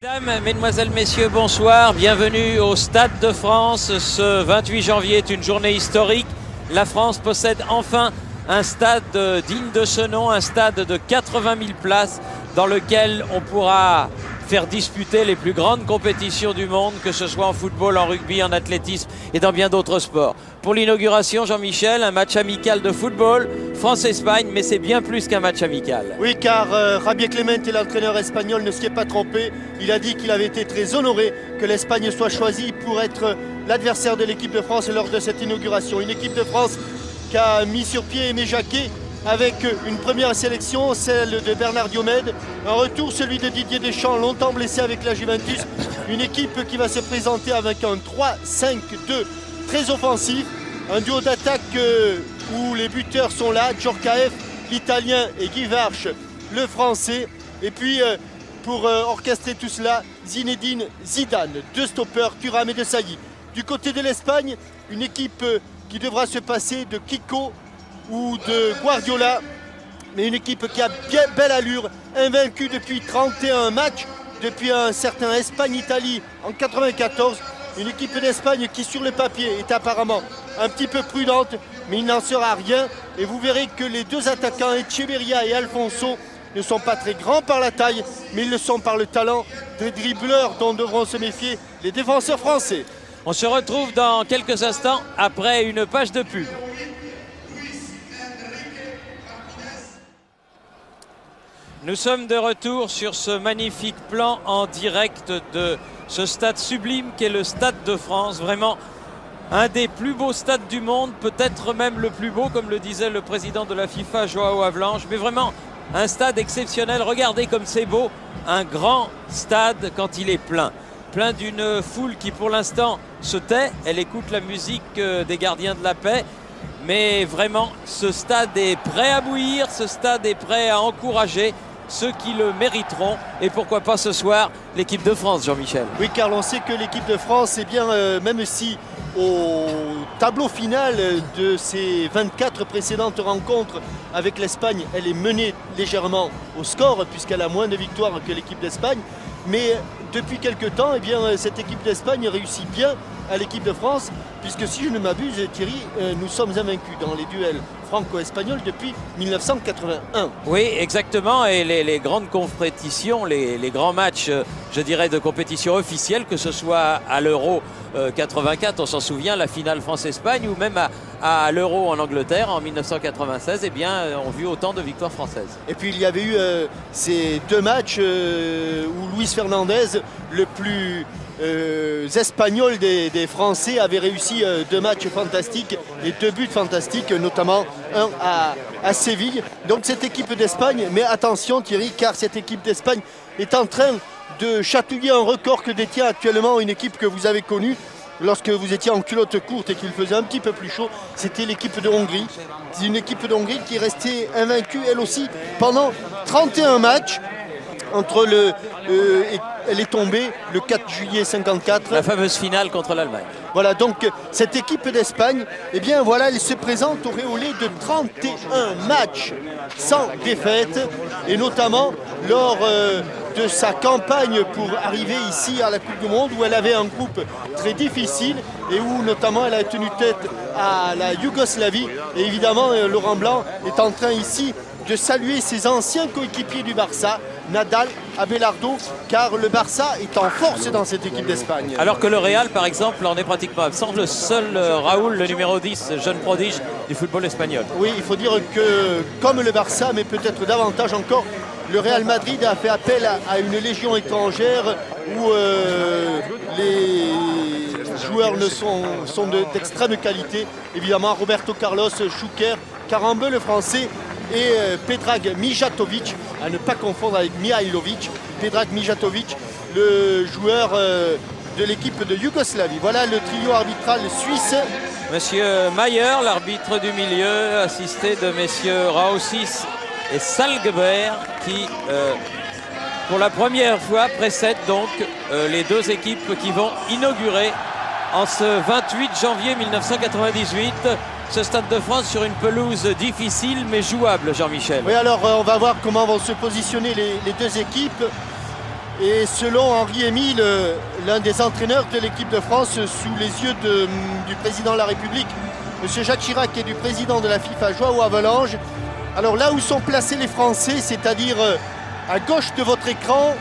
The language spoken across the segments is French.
Mesdames, Mesdemoiselles, Messieurs, bonsoir. Bienvenue au Stade de France. Ce 28 janvier est une journée historique. La France possède enfin un stade digne de ce nom, un stade de 80 000 places dans lequel on pourra faire disputer les plus grandes compétitions du monde, que ce soit en football, en rugby, en athlétisme et dans bien d'autres sports. Pour l'inauguration, Jean-Michel, un match amical de football, France-Espagne, mais c'est bien plus qu'un match amical. Oui, car Javier Clemente, l'entraîneur espagnol, ne s'y est pas trompé. Il a dit qu'il avait été très honoré que l'Espagne soit choisie pour être l'adversaire de l'équipe de France lors de cette inauguration. Une équipe de France qui a mis sur pied Aimé Jacquet avec une première sélection, celle de Bernard Diomède. Un retour, celui de Didier Deschamps, longtemps blessé avec la Juventus. Une équipe qui va se présenter avec un 3-5-2 très offensif. Un duo d'attaque où les buteurs sont là, Djorkaeff, l'Italien, et Guy Varche, le Français. Et puis, pour orchestrer tout cela, Zinedine Zidane, deux stoppeurs, Thuram et De Sailly. Du côté de l'Espagne, une équipe qui devra se passer de Kiko ou de Guardiola, mais une équipe qui a bien belle allure, invaincue depuis 31 matchs, depuis un certain Espagne-Italie en 94. Une équipe d'Espagne qui, sur le papier, est apparemment un petit peu prudente, mais il n'en sera rien. Et vous verrez que les deux attaquants, Echeverria et Alfonso, ne sont pas très grands par la taille, mais ils le sont par le talent des dribbleurs dont devront se méfier les défenseurs français. On se retrouve dans quelques instants après une page de pub. Nous sommes de retour sur ce magnifique plan en direct de ce stade sublime qu'est le Stade de France. Vraiment un des plus beaux stades du monde, peut-être même le plus beau, comme le disait le président de la FIFA, Joao Havelange. Mais vraiment un stade exceptionnel. Regardez comme c'est beau. Un grand stade quand il est plein. Plein d'une foule qui pour l'instant se tait. Elle écoute la musique des gardiens de la paix. Mais vraiment, ce stade est prêt à bouillir. Ce stade est prêt à encourager ceux qui le mériteront, et pourquoi pas ce soir l'équipe de France, Jean-Michel. Oui, car on sait que l'équipe de France, eh bien, même si au tableau final de ces 24 précédentes rencontres avec l'Espagne, elle est menée légèrement au score, puisqu'elle a moins de victoires que l'équipe d'Espagne, mais depuis quelques temps, eh bien, cette équipe d'Espagne réussit bien à l'équipe de France, puisque si je ne m'abuse, Thierry, nous sommes invaincus dans les duels franco-espagnols depuis 1981. Oui, exactement, et les grandes compétitions, les grands matchs, je dirais, de compétition officielle, que ce soit à l'Euro 84, on s'en souvient, la finale France-Espagne, ou même à l'Euro en Angleterre en 1996, eh bien, ont vu autant de victoires françaises. Et puis il y avait eu ces deux matchs où Luis Fernandez, le plus espagnol des Français, avait réussi deux matchs fantastiques et deux buts fantastiques, notamment un à Séville. Donc cette équipe d'Espagne, mais attention Thierry, car cette équipe d'Espagne est en train de chatouiller un record que détient actuellement une équipe que vous avez connue lorsque vous étiez en culotte courte et qu'il faisait un petit peu plus chaud. C'était l'équipe de Hongrie. C'est une équipe de Hongrie qui est restée invaincue elle aussi pendant 31 matchs. Elle est tombée le 4 juillet 54. La fameuse finale contre l'Allemagne. Voilà, donc cette équipe d'Espagne, eh bien voilà, elle se présente auréolée de 31 matchs sans défaite, et notamment lors de sa campagne pour arriver ici à la Coupe du Monde, où elle avait un groupe très difficile et où notamment elle a tenu tête à la Yougoslavie. Et évidemment, Laurent Blanc est en train ici de saluer ses anciens coéquipiers du Barça, Nadal, Abelardo, car le Barça est en force dans cette équipe d'Espagne. Alors que le Real, par exemple, en est pratiquement absent. Le seul Raoul, le numéro 10, jeune prodige du football espagnol. Oui, il faut dire que, comme le Barça, mais peut-être davantage encore, le Real Madrid a fait appel à une légion étrangère où les joueurs sont d'extrême qualité. Évidemment, Roberto Carlos, Schuker, Karambeu le français, et Predrag Mijatovic, à ne pas confondre avec Mihailovic. Predrag Mijatovic, le joueur de l'équipe de Yougoslavie. Voilà le trio arbitral suisse. Monsieur Mayer, l'arbitre du milieu, assisté de messieurs Raosis et Salgeber, qui pour la première fois précèdent donc les deux équipes qui vont inaugurer en ce 28 janvier 1998 ce Stade de France sur une pelouse difficile mais jouable, Jean-Michel. Oui, alors on va voir comment vont se positionner les deux équipes. Et selon Henri-Émile, l'un des entraîneurs de l'équipe de France, sous les yeux du président de la République, M. Jacques Chirac, et du président de la FIFA, Joao Havelange, alors là où sont placés les Français, c'est-à-dire à gauche de votre écran,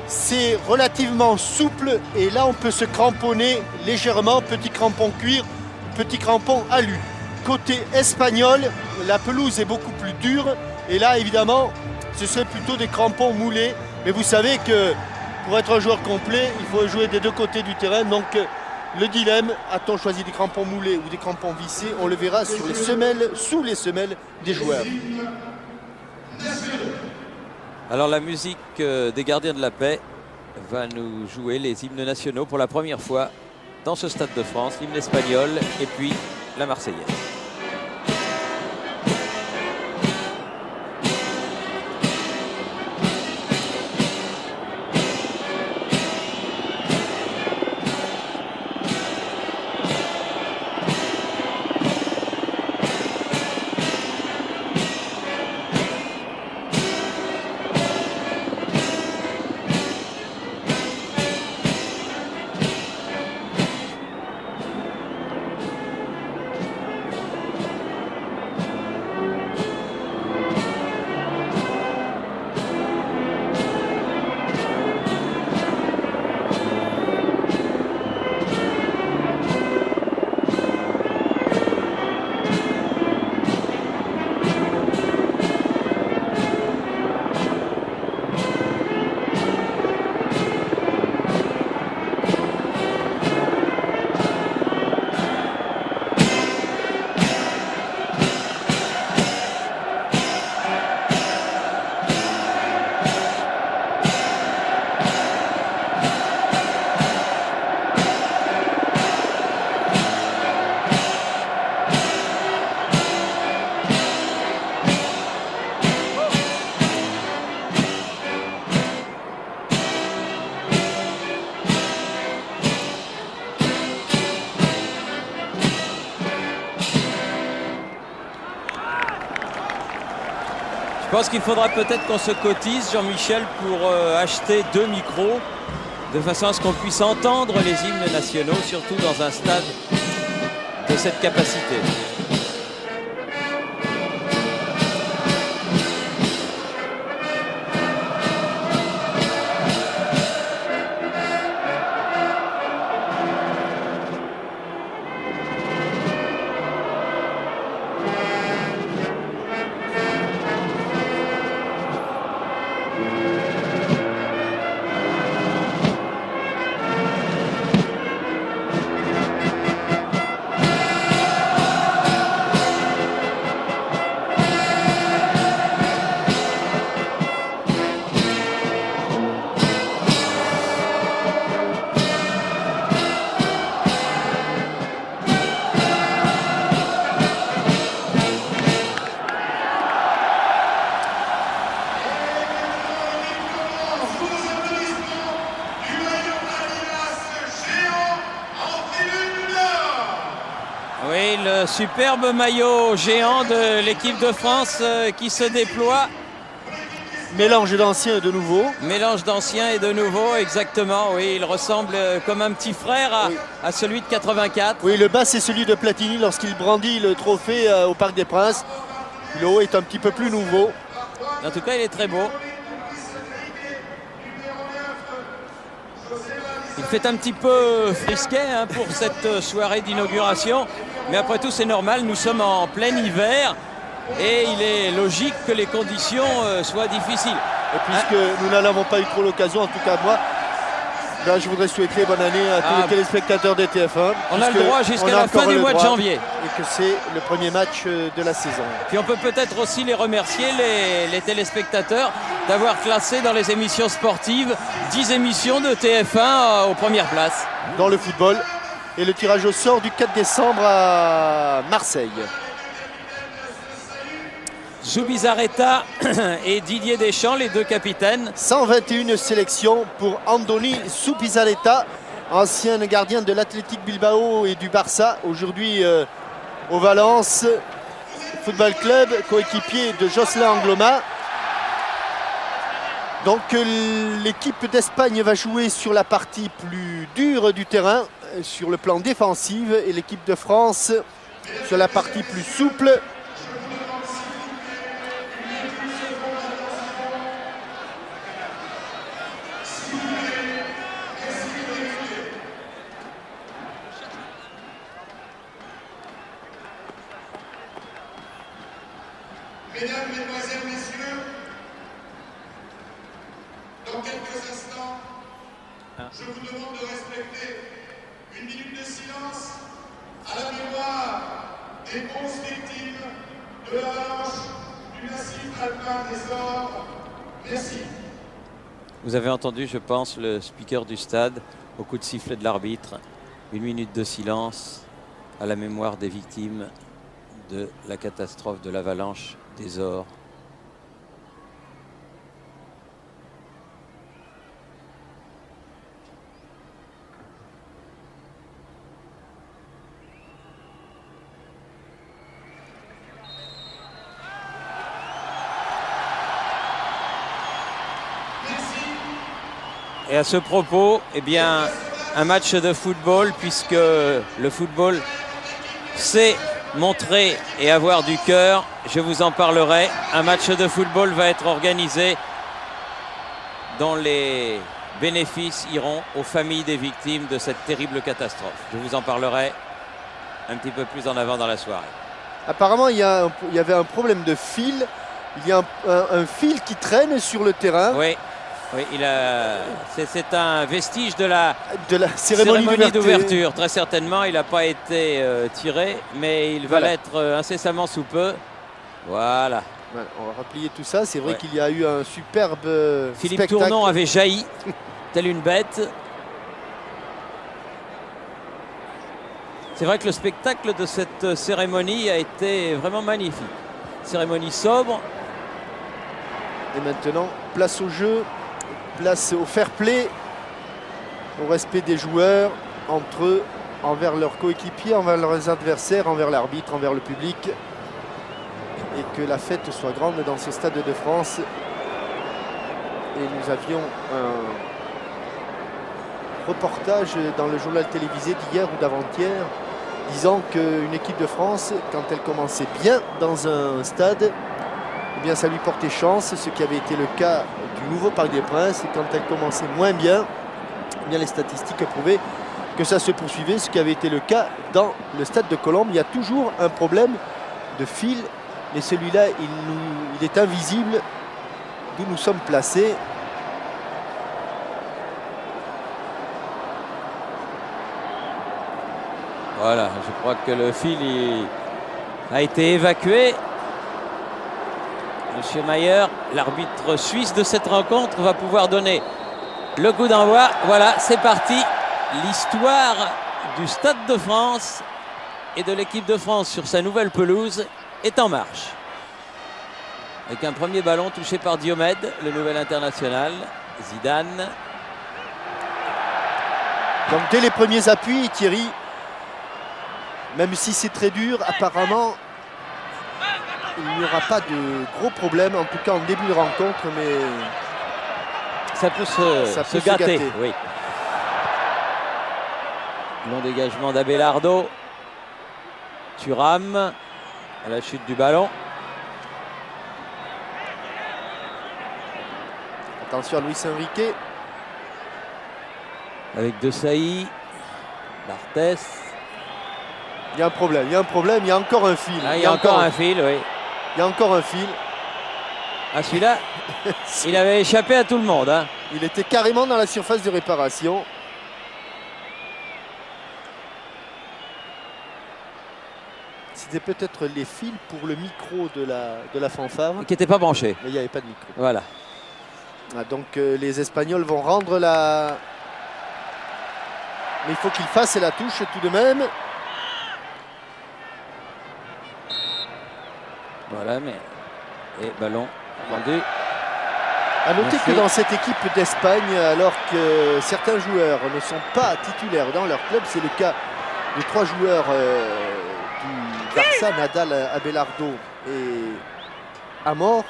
c'est relativement souple et là on peut se cramponner légèrement, petit crampon cuir, petit crampon alu. Côté espagnol, la pelouse est beaucoup plus dure et là évidemment ce serait plutôt des crampons moulés. Mais vous savez que pour être un joueur complet, il faut jouer des deux côtés du terrain. Donc le dilemme, a-t-on choisi des crampons moulés ou des crampons vissés? On le verra sur les semelles, sous les semelles des joueurs. Alors la musique des gardiens de la paix va nous jouer les hymnes nationaux pour la première fois dans ce Stade de France, l'hymne espagnol et puis la Marseillaise. Je pense qu'il faudra peut-être qu'on se cotise, Jean-Michel, pour acheter 2 micros, de façon à ce qu'on puisse entendre les hymnes nationaux, surtout dans un stade de cette capacité. Oui, le superbe maillot géant de l'équipe de France qui se déploie. Mélange d'anciens et de nouveaux. Mélange d'anciens et de nouveaux, exactement. Oui, il ressemble comme un petit frère à celui de 84. Oui, le bas, c'est celui de Platini lorsqu'il brandit le trophée au Parc des Princes. Le haut est un petit peu plus nouveau. En tout cas, il est très beau. Il fait un petit peu frisquet pour cette soirée d'inauguration. Mais après tout, c'est normal, nous sommes en plein hiver et il est logique que les conditions soient difficiles. Et puisque nous n'en avons pas eu trop l'occasion, en tout cas moi, là, je voudrais souhaiter bonne année à tous les téléspectateurs des TF1. On a le droit jusqu'à la fin du mois de janvier. Et que c'est le premier match de la saison. Puis on peut peut-être aussi les remercier, les téléspectateurs, d'avoir classé dans les émissions sportives 10 émissions de TF1 aux premières places. Dans le football. Et le tirage au sort du 4 décembre à Marseille. Zubizarreta et Didier Deschamps, les deux capitaines. 121 sélections pour Andoni Zubizarreta, ancien gardien de l'Athletic Bilbao et du Barça, aujourd'hui au Valence Football Club, coéquipier de Jocelyn Angloma. Donc l'équipe d'Espagne va jouer sur la partie plus dure du terrain, sur le plan défensif, et l'équipe de France sur la partie plus souple. Mesdames, Mesdemoiselles, Messieurs, dans quelques instants, je vous demande de respecter une minute de silence à la mémoire des 11 victimes de l'avalanche du massif alpin des Ors. Merci. Vous avez entendu, je pense, le speaker du stade au coup de sifflet de l'arbitre. Une minute de silence à la mémoire des victimes de la catastrophe de l'avalanche des Ors. Et à ce propos, eh bien, un match de football, puisque le football sait montrer et avoir du cœur, je vous en parlerai. Un match de football va être organisé dont les bénéfices iront aux familles des victimes de cette terrible catastrophe. Je vous en parlerai un petit peu plus en avant dans la soirée. Apparemment, il y avait un problème de fil. Il y a un fil qui traîne sur le terrain. Oui. Oui, c'est un vestige de la cérémonie d'ouverture. Très certainement, il n'a pas été tiré, mais il va l'être incessamment sous peu. Voilà. On va replier tout ça. C'est vrai qu'il y a eu un superbe Philippe spectacle. Tournon avait jailli, telle une bête. C'est vrai que le spectacle de cette cérémonie a été vraiment magnifique. Cérémonie sobre. Et maintenant, place au jeu. Place au fair play, au respect des joueurs entre eux, envers leurs coéquipiers, envers leurs adversaires, envers l'arbitre, envers le public. Et que la fête soit grande dans ce stade de France. Et nous avions un reportage dans le journal télévisé d'hier ou d'avant-hier disant qu'une équipe de France, quand elle commençait bien dans un stade, eh bien, ça lui portait chance, ce qui avait été le cas du nouveau Parc des Princes. Et quand elle commençait moins bien, eh bien, les statistiques prouvaient que ça se poursuivait, ce qui avait été le cas dans le stade de Colombes. Il y a toujours un problème de fil, mais celui-là, il est invisible d'où nous sommes placés. Voilà, je crois que le fil a été évacué. Monsieur Mayer, l'arbitre suisse de cette rencontre, va pouvoir donner le coup d'envoi. Voilà, c'est parti. L'histoire du Stade de France et de l'équipe de France sur sa nouvelle pelouse est en marche. Avec un premier ballon touché par Diomède, le nouvel international. Zidane. Donc dès les premiers appuis, Thierry, même si c'est très dur, apparemment, il n'y aura pas de gros problèmes, en tout cas en début de rencontre, mais ça peut se gâter. Oui. Long dégagement d'Abelardo. Thuram à la chute du ballon. Attention à Luis Enrique. Avec De Sailly. Barthès. Il y a un problème, il y a encore un fil. Ah, il y a encore un fil, oui. Il y a encore un fil. Ah, celui-là, il avait échappé à tout le monde. Hein. Il était carrément dans la surface de réparation. C'était peut-être les fils pour le micro de la fanfare. Qui n'était pas branché. Mais il n'y avait pas de micro. Voilà. Ah, donc les Espagnols vont rendre la... Mais il faut qu'ils fassent la touche tout de même. Voilà, mais... Et ballon rendu. A noter que dans cette équipe d'Espagne, alors que certains joueurs ne sont pas titulaires dans leur club, c'est le cas de 3 joueurs du Barça, Nadal, Abelardo et Amor,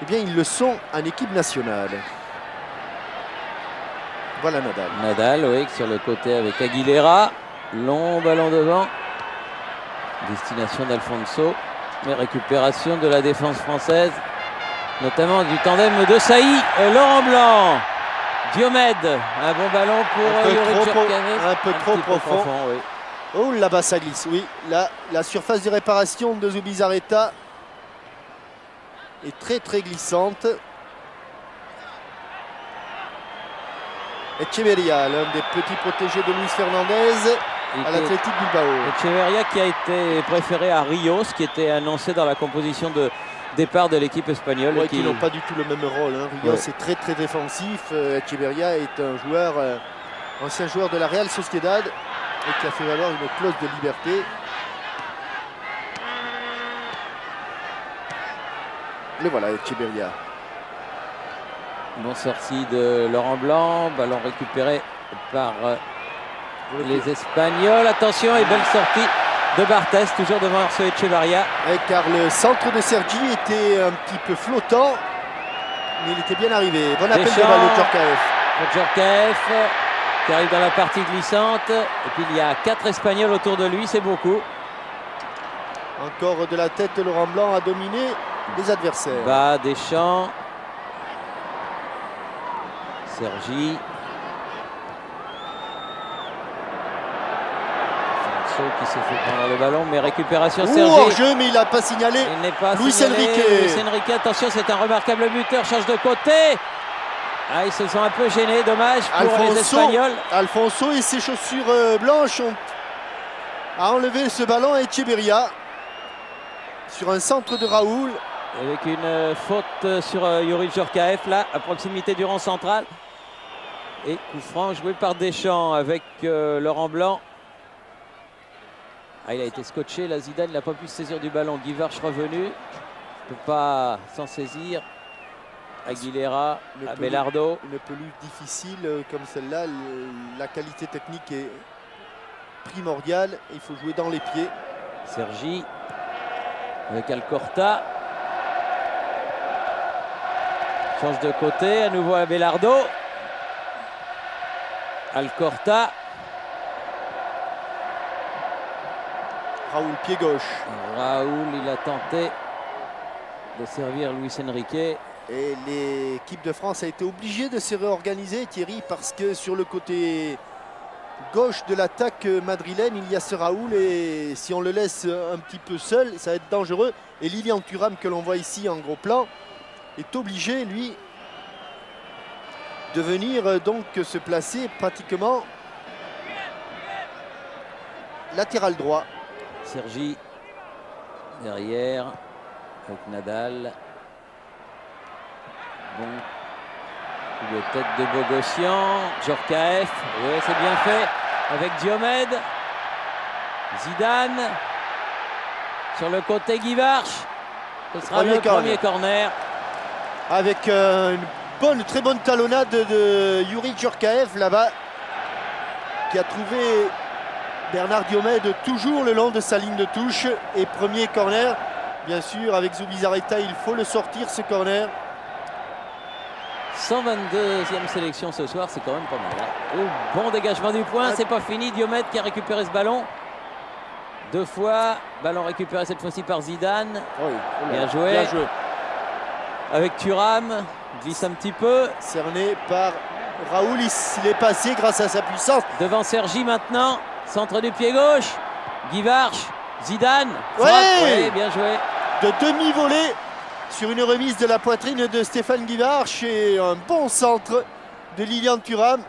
eh bien ils le sont en équipe nationale. Voilà Nadal. Nadal, oui, sur le côté avec Aguilera. Long ballon devant. Destination d'Alfonso. Mais récupération de la défense française. Notamment du tandem de Saï et Laurent Blanc. Diomède, un bon ballon pour Yuri Djurkaeff. Un peu trop profond. Oui. Oh là-bas ça glisse, oui. Là, la surface de réparation de Zubizarreta est très très glissante. Echeverria, l'un des petits protégés de Luis Fernandez à l'Athletic Bilbao. Echeverria qui a été préféré à Rios, qui était annoncé dans la composition de départ de l'équipe espagnole. Ouais, qui n'ont pas du tout le même rôle. Hein. Rios est très très défensif. Echeverria est un joueur, ancien joueur de la Real Sociedad et qui a fait valoir une clause de liberté. Le voilà, Echeverria. Bon sortie de Laurent Blanc, ballon récupéré par les Espagnols. Attention et belle sortie de Barthez, toujours devant ce Echeverria. Car le centre de Sergi était un petit peu flottant, mais il était bien arrivé. Bon appel de balle de Djurkaeff. Pour Djurkaeff, qui arrive dans la partie glissante. Et puis il y a 4 Espagnols autour de lui, c'est beaucoup. Encore de la tête de Laurent Blanc à dominer les adversaires. Bas Deschamps. Sergi. Alfonso qui s'est fait prendre le ballon, mais récupération Sergi. Hors jeu, mais il n'a pas signalé. Il n'est pas Luis signalé. Enrique. Luis Enrique, attention, c'est un remarquable buteur, change de côté. Ah, ils se sont un peu gênés, dommage pour les Espagnols. Alfonso et ses chaussures blanches a enlevé ce ballon à Echeverria sur un centre de Raoul. Avec une faute sur Yuri Djurkaeff, là, à proximité du rond central. Et coup franc joué par Deschamps avec Laurent Blanc. Ah, il a été scotché, là, Zidane n'a pas pu se saisir du ballon. Guivarch revenu, il ne peut pas s'en saisir. Aguilera, Abelardo. Une pelouse difficile comme celle-là, la qualité technique est primordiale. Il faut jouer dans les pieds. Sergi avec Alcorta. Change de côté, à nouveau Abelardo. Alcorta. Raoul, pied gauche. Raoul, il a tenté de servir Luis Enrique. Et l'équipe de France a été obligée de se réorganiser, Thierry, parce que sur le côté gauche de l'attaque madrilène, il y a ce Raoul. Et si on le laisse un petit peu seul, ça va être dangereux. Et Lilian Thuram, que l'on voit ici en gros plan, est obligé, lui, de venir donc se placer pratiquement latéral droit. Sergi derrière avec Nadal. Bon coup de tête de Bogossian. Djurkaeff, oui, c'est bien fait avec Diomède. Zidane sur le côté, Guivarch. Ce sera le premier corner. Avec une très bonne talonnade de Yuri Djurkaeff là-bas, qui a trouvé Bernard Diomède toujours le long de sa ligne de touche. Et premier corner, bien sûr, avec Zubizarreta, il faut le sortir ce corner. 122e sélection ce soir, c'est quand même pas mal. Hein. Oh, bon dégagement du point, c'est pas fini. Diomède qui a récupéré ce ballon. 2 fois, ballon récupéré cette fois-ci par Zidane. Oui, bien joué. Bien joué. Avec Thuram, glisse un petit peu. Cerné par Raoul, il est passé grâce à sa puissance. Devant Sergi maintenant, centre du pied gauche. Guivarch, Zidane. Ouais, bien joué. De demi-volée sur une remise de la poitrine de Stéphane Guivarch et un bon centre de Lilian Thuram.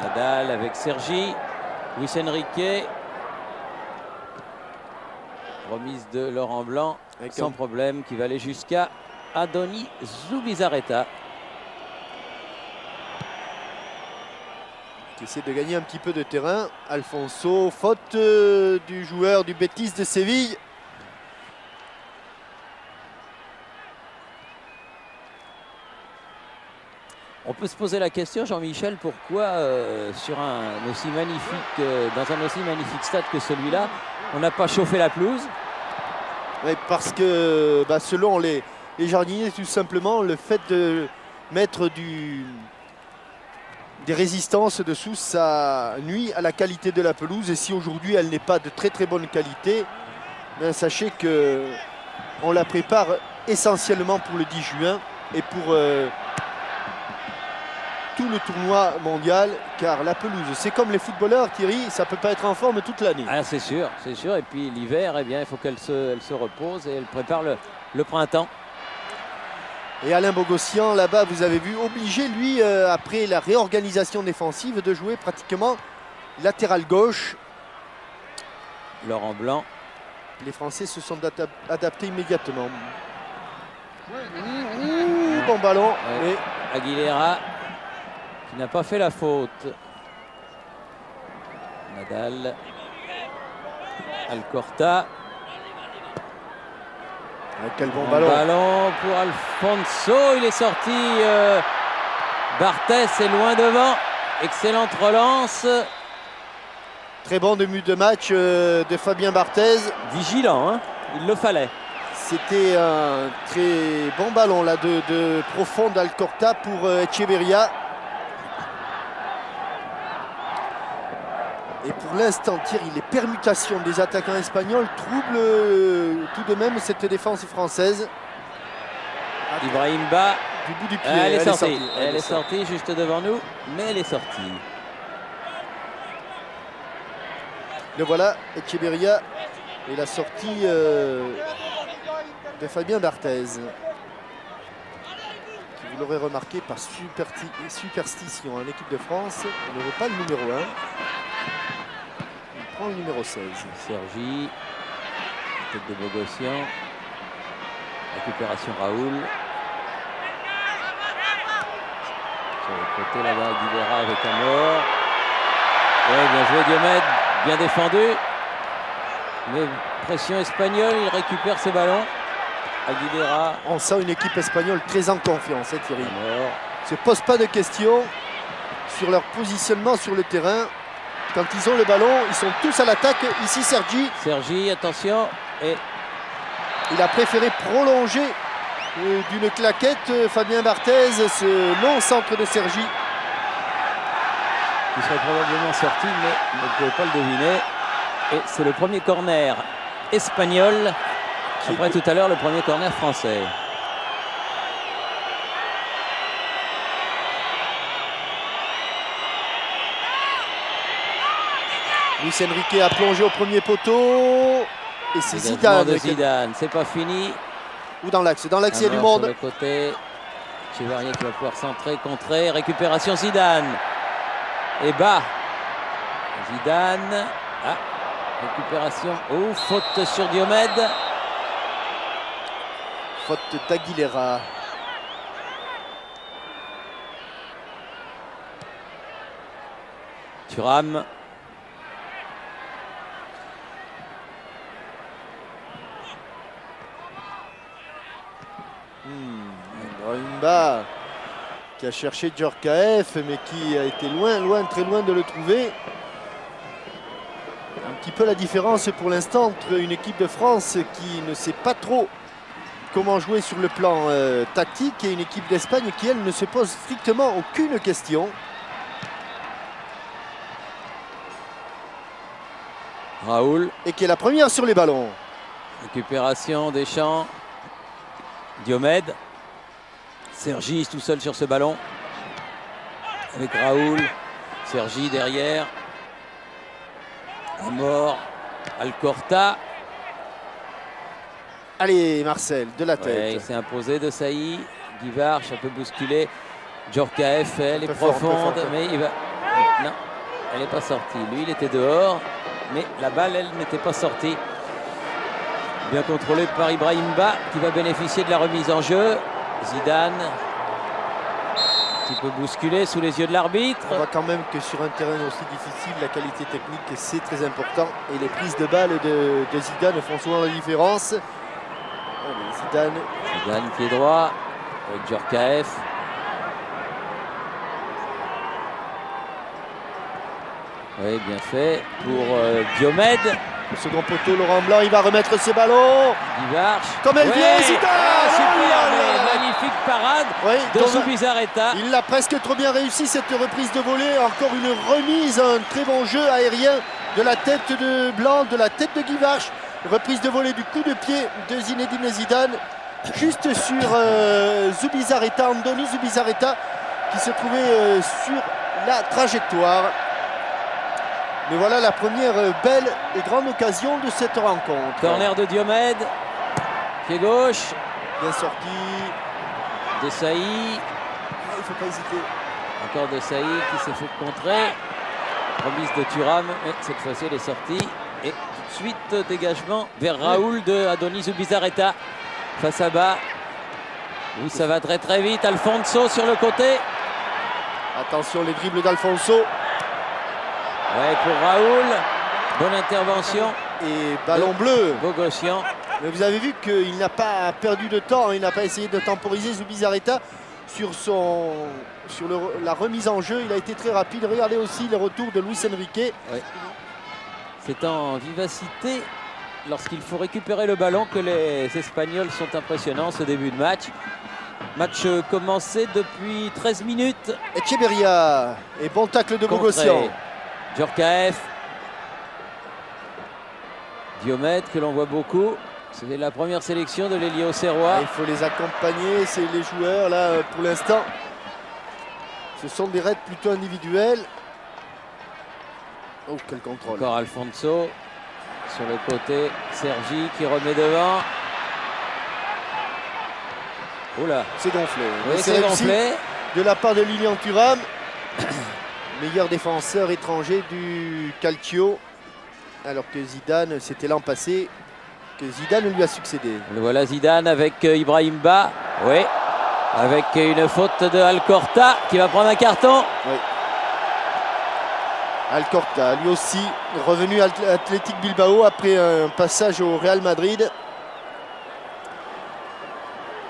Nadal avec Sergi. Luis Enrique. Remise de Laurent Blanc sans problème qui va aller jusqu'à Adonis Zubizarreta. Qui essaie de gagner un petit peu de terrain. Alfonso, faute du joueur du Betis de Séville. On peut se poser la question, Jean-Michel, pourquoi sur un aussi magnifique, dans un aussi magnifique stade que celui-là, on n'a pas chauffé la pelouse? Ouais, parce que selon les jardiniers, tout simplement, le fait de mettre des résistances dessous, ça nuit à la qualité de la pelouse. Et si aujourd'hui elle n'est pas de très très bonne qualité, sachez que on la prépare essentiellement pour le 10 juin et pour tout le tournoi mondial, car la pelouse, c'est comme les footballeurs, Thierry, ça ne peut pas être en forme toute l'année. Ah, c'est sûr, c'est sûr. Et puis l'hiver, eh bien, il faut qu'elle se repose et elle prépare le printemps. Et Alain Bogossian, là-bas, vous avez vu, obligé, lui, après la réorganisation défensive, de jouer pratiquement latéral gauche. Laurent Blanc. Les Français se sont adaptés immédiatement. Bon ballon. Ouais. Et Aguilera qui n'a pas fait la faute. Nadal. Alcorta. quel bon ballon. Ballon pour Alfonso. Il est sorti. Barthès est loin devant. Excellente relance. Très bon début de match de Fabien Barthez. Vigilant, hein, il le fallait. C'était un très bon ballon là, de profond d'Alcorta pour Echeverria. Et pour l'instant, Thierry, les permutations des attaquants espagnols troublent tout de même cette défense française. Ibrahim Ba. Du bout du pied. Elle est sortie. Elle est sortie juste devant nous, mais elle est sortie. Le voilà, Echeverria et la sortie de Fabien Barthez. Qui, vous l'aurez remarqué, par superstition en équipe de France, il ne veut pas le numéro 1. Il prend le numéro 16. Sergi, tête de Bogossian. Récupération Raoul. Sur le côté là-bas, Aguilera avec Amor. Ouais, bien joué Diomède. Bien défendu, mais pression espagnole, il récupère ce ballon. Aguilera. On sent une équipe espagnole très en confiance, hein, Thierry. Alors. Ne se pose pas de questions sur leur positionnement sur le terrain. Quand ils ont le ballon, ils sont tous à l'attaque. Ici, Sergi, attention. Et il a préféré prolonger d'une claquette Fabien Barthez, ce long centre de Sergi. Il serait probablement sorti, mais vous ne pouvez pas le deviner. Et c'est le premier corner espagnol. Après tout à l'heure, le premier corner français. Luis Enrique a plongé au premier poteau. Et c'est Zidane. Zidane, c'est pas fini. Ou dans l'axe. Dans l'axe, il y a du monde. Sur le côté. Chevalier qui va pouvoir centrer, contrer. Récupération Zidane. Et bas. Zidane. Ah, récupération. Oh, faute sur Diomède. Faute d'Aguilera. Thuram. Ibrahim qui a cherché Djorkaeff, mais qui a été très loin de le trouver. Un petit peu la différence pour l'instant entre une équipe de France qui ne sait pas trop comment jouer sur le plan tactique et une équipe d'Espagne qui, elle, ne se pose strictement aucune question. Raoul. Et qui est la première sur les ballons. Récupération Deschamps. Diomède. Sergi tout seul sur ce ballon. Avec Raoul. Sergi derrière. Amor. Alcorta. Allez, Marcel, de la tête. Ouais, il s'est imposé de Sailly. Guivarch un peu bousculé. Djorkaeff, elle est profonde, mais il va. Non, elle n'est pas sortie. Lui, il était dehors, mais la balle, elle n'était pas sortie. Bien contrôlé par Ibrahim Ba, qui va bénéficier de la remise en jeu. Zidane, un petit peu bousculé sous les yeux de l'arbitre. On voit quand même que sur un terrain aussi difficile, la qualité technique, c'est très important. Et les prises de balles de Zidane font souvent la différence. Allez, Zidane pied droit, avec Djorkaeff. Oui, bien fait pour Diomède. Le second poteau, Laurent Blanc, il va remettre ce ballon. Guivarch. Comme elle vient, Zidane. Super, magnifique parade de Zubizarreta. Il l'a presque trop bien réussi cette reprise de volée. Encore une remise, un très bon jeu aérien de la tête de Blanc, de la tête de Guivarch. Reprise de volée du coup de pied de Zinedine Zidane. Juste sur Zubizarreta, Andoni Zubizarreta, qui se trouvait sur la trajectoire. Mais voilà la première belle et grande occasion de cette rencontre. Corner de Diomède, pied gauche. Bien sorti. Desailly. Il ne faut pas hésiter. Encore Desailly qui s'est fait contrer. Remise de Thuram, mais cette fois-ci elle est sortie. Et tout de suite dégagement vers Raoul de Andoni Zubizarreta. Face à bas. Oui, ça va très très vite. Alfonso sur le côté. Attention les dribbles d'Alfonso. Ouais, pour Raoul. Bonne intervention. Et ballon bleu. Bogossian. Mais vous avez vu qu'il n'a pas perdu de temps. Il n'a pas essayé de temporiser Zubizarreta sur la remise en jeu. Il a été très rapide. Regardez aussi le retour de Luis Enrique. Ouais. C'est en vivacité lorsqu'il faut récupérer le ballon que les Espagnols sont impressionnants ce début de match. Match commencé depuis 13 minutes. Echeverria et bon tacle de Bogossian. Djorkaeff. Diomède que l'on voit beaucoup. C'est la première sélection de l'ailier auxerrois. Il faut les accompagner, c'est les joueurs là pour l'instant. Ce sont des raids plutôt individuels. Oh, quel contrôle. Encore Alfonso sur le côté. Sergi qui remet devant. Oula. C'est gonflé. Oui, c'est gonflé. De la part de Lilian Thuram. Meilleur défenseur étranger du Calcio. Alors que Zidane, c'était l'an passé que Zidane lui a succédé. Le voilà Zidane avec Ibrahim Ba. Oui. Avec une faute de Alcorta qui va prendre un carton. Oui. Alcorta, lui aussi, revenu à Athletic Bilbao après un passage au Real Madrid.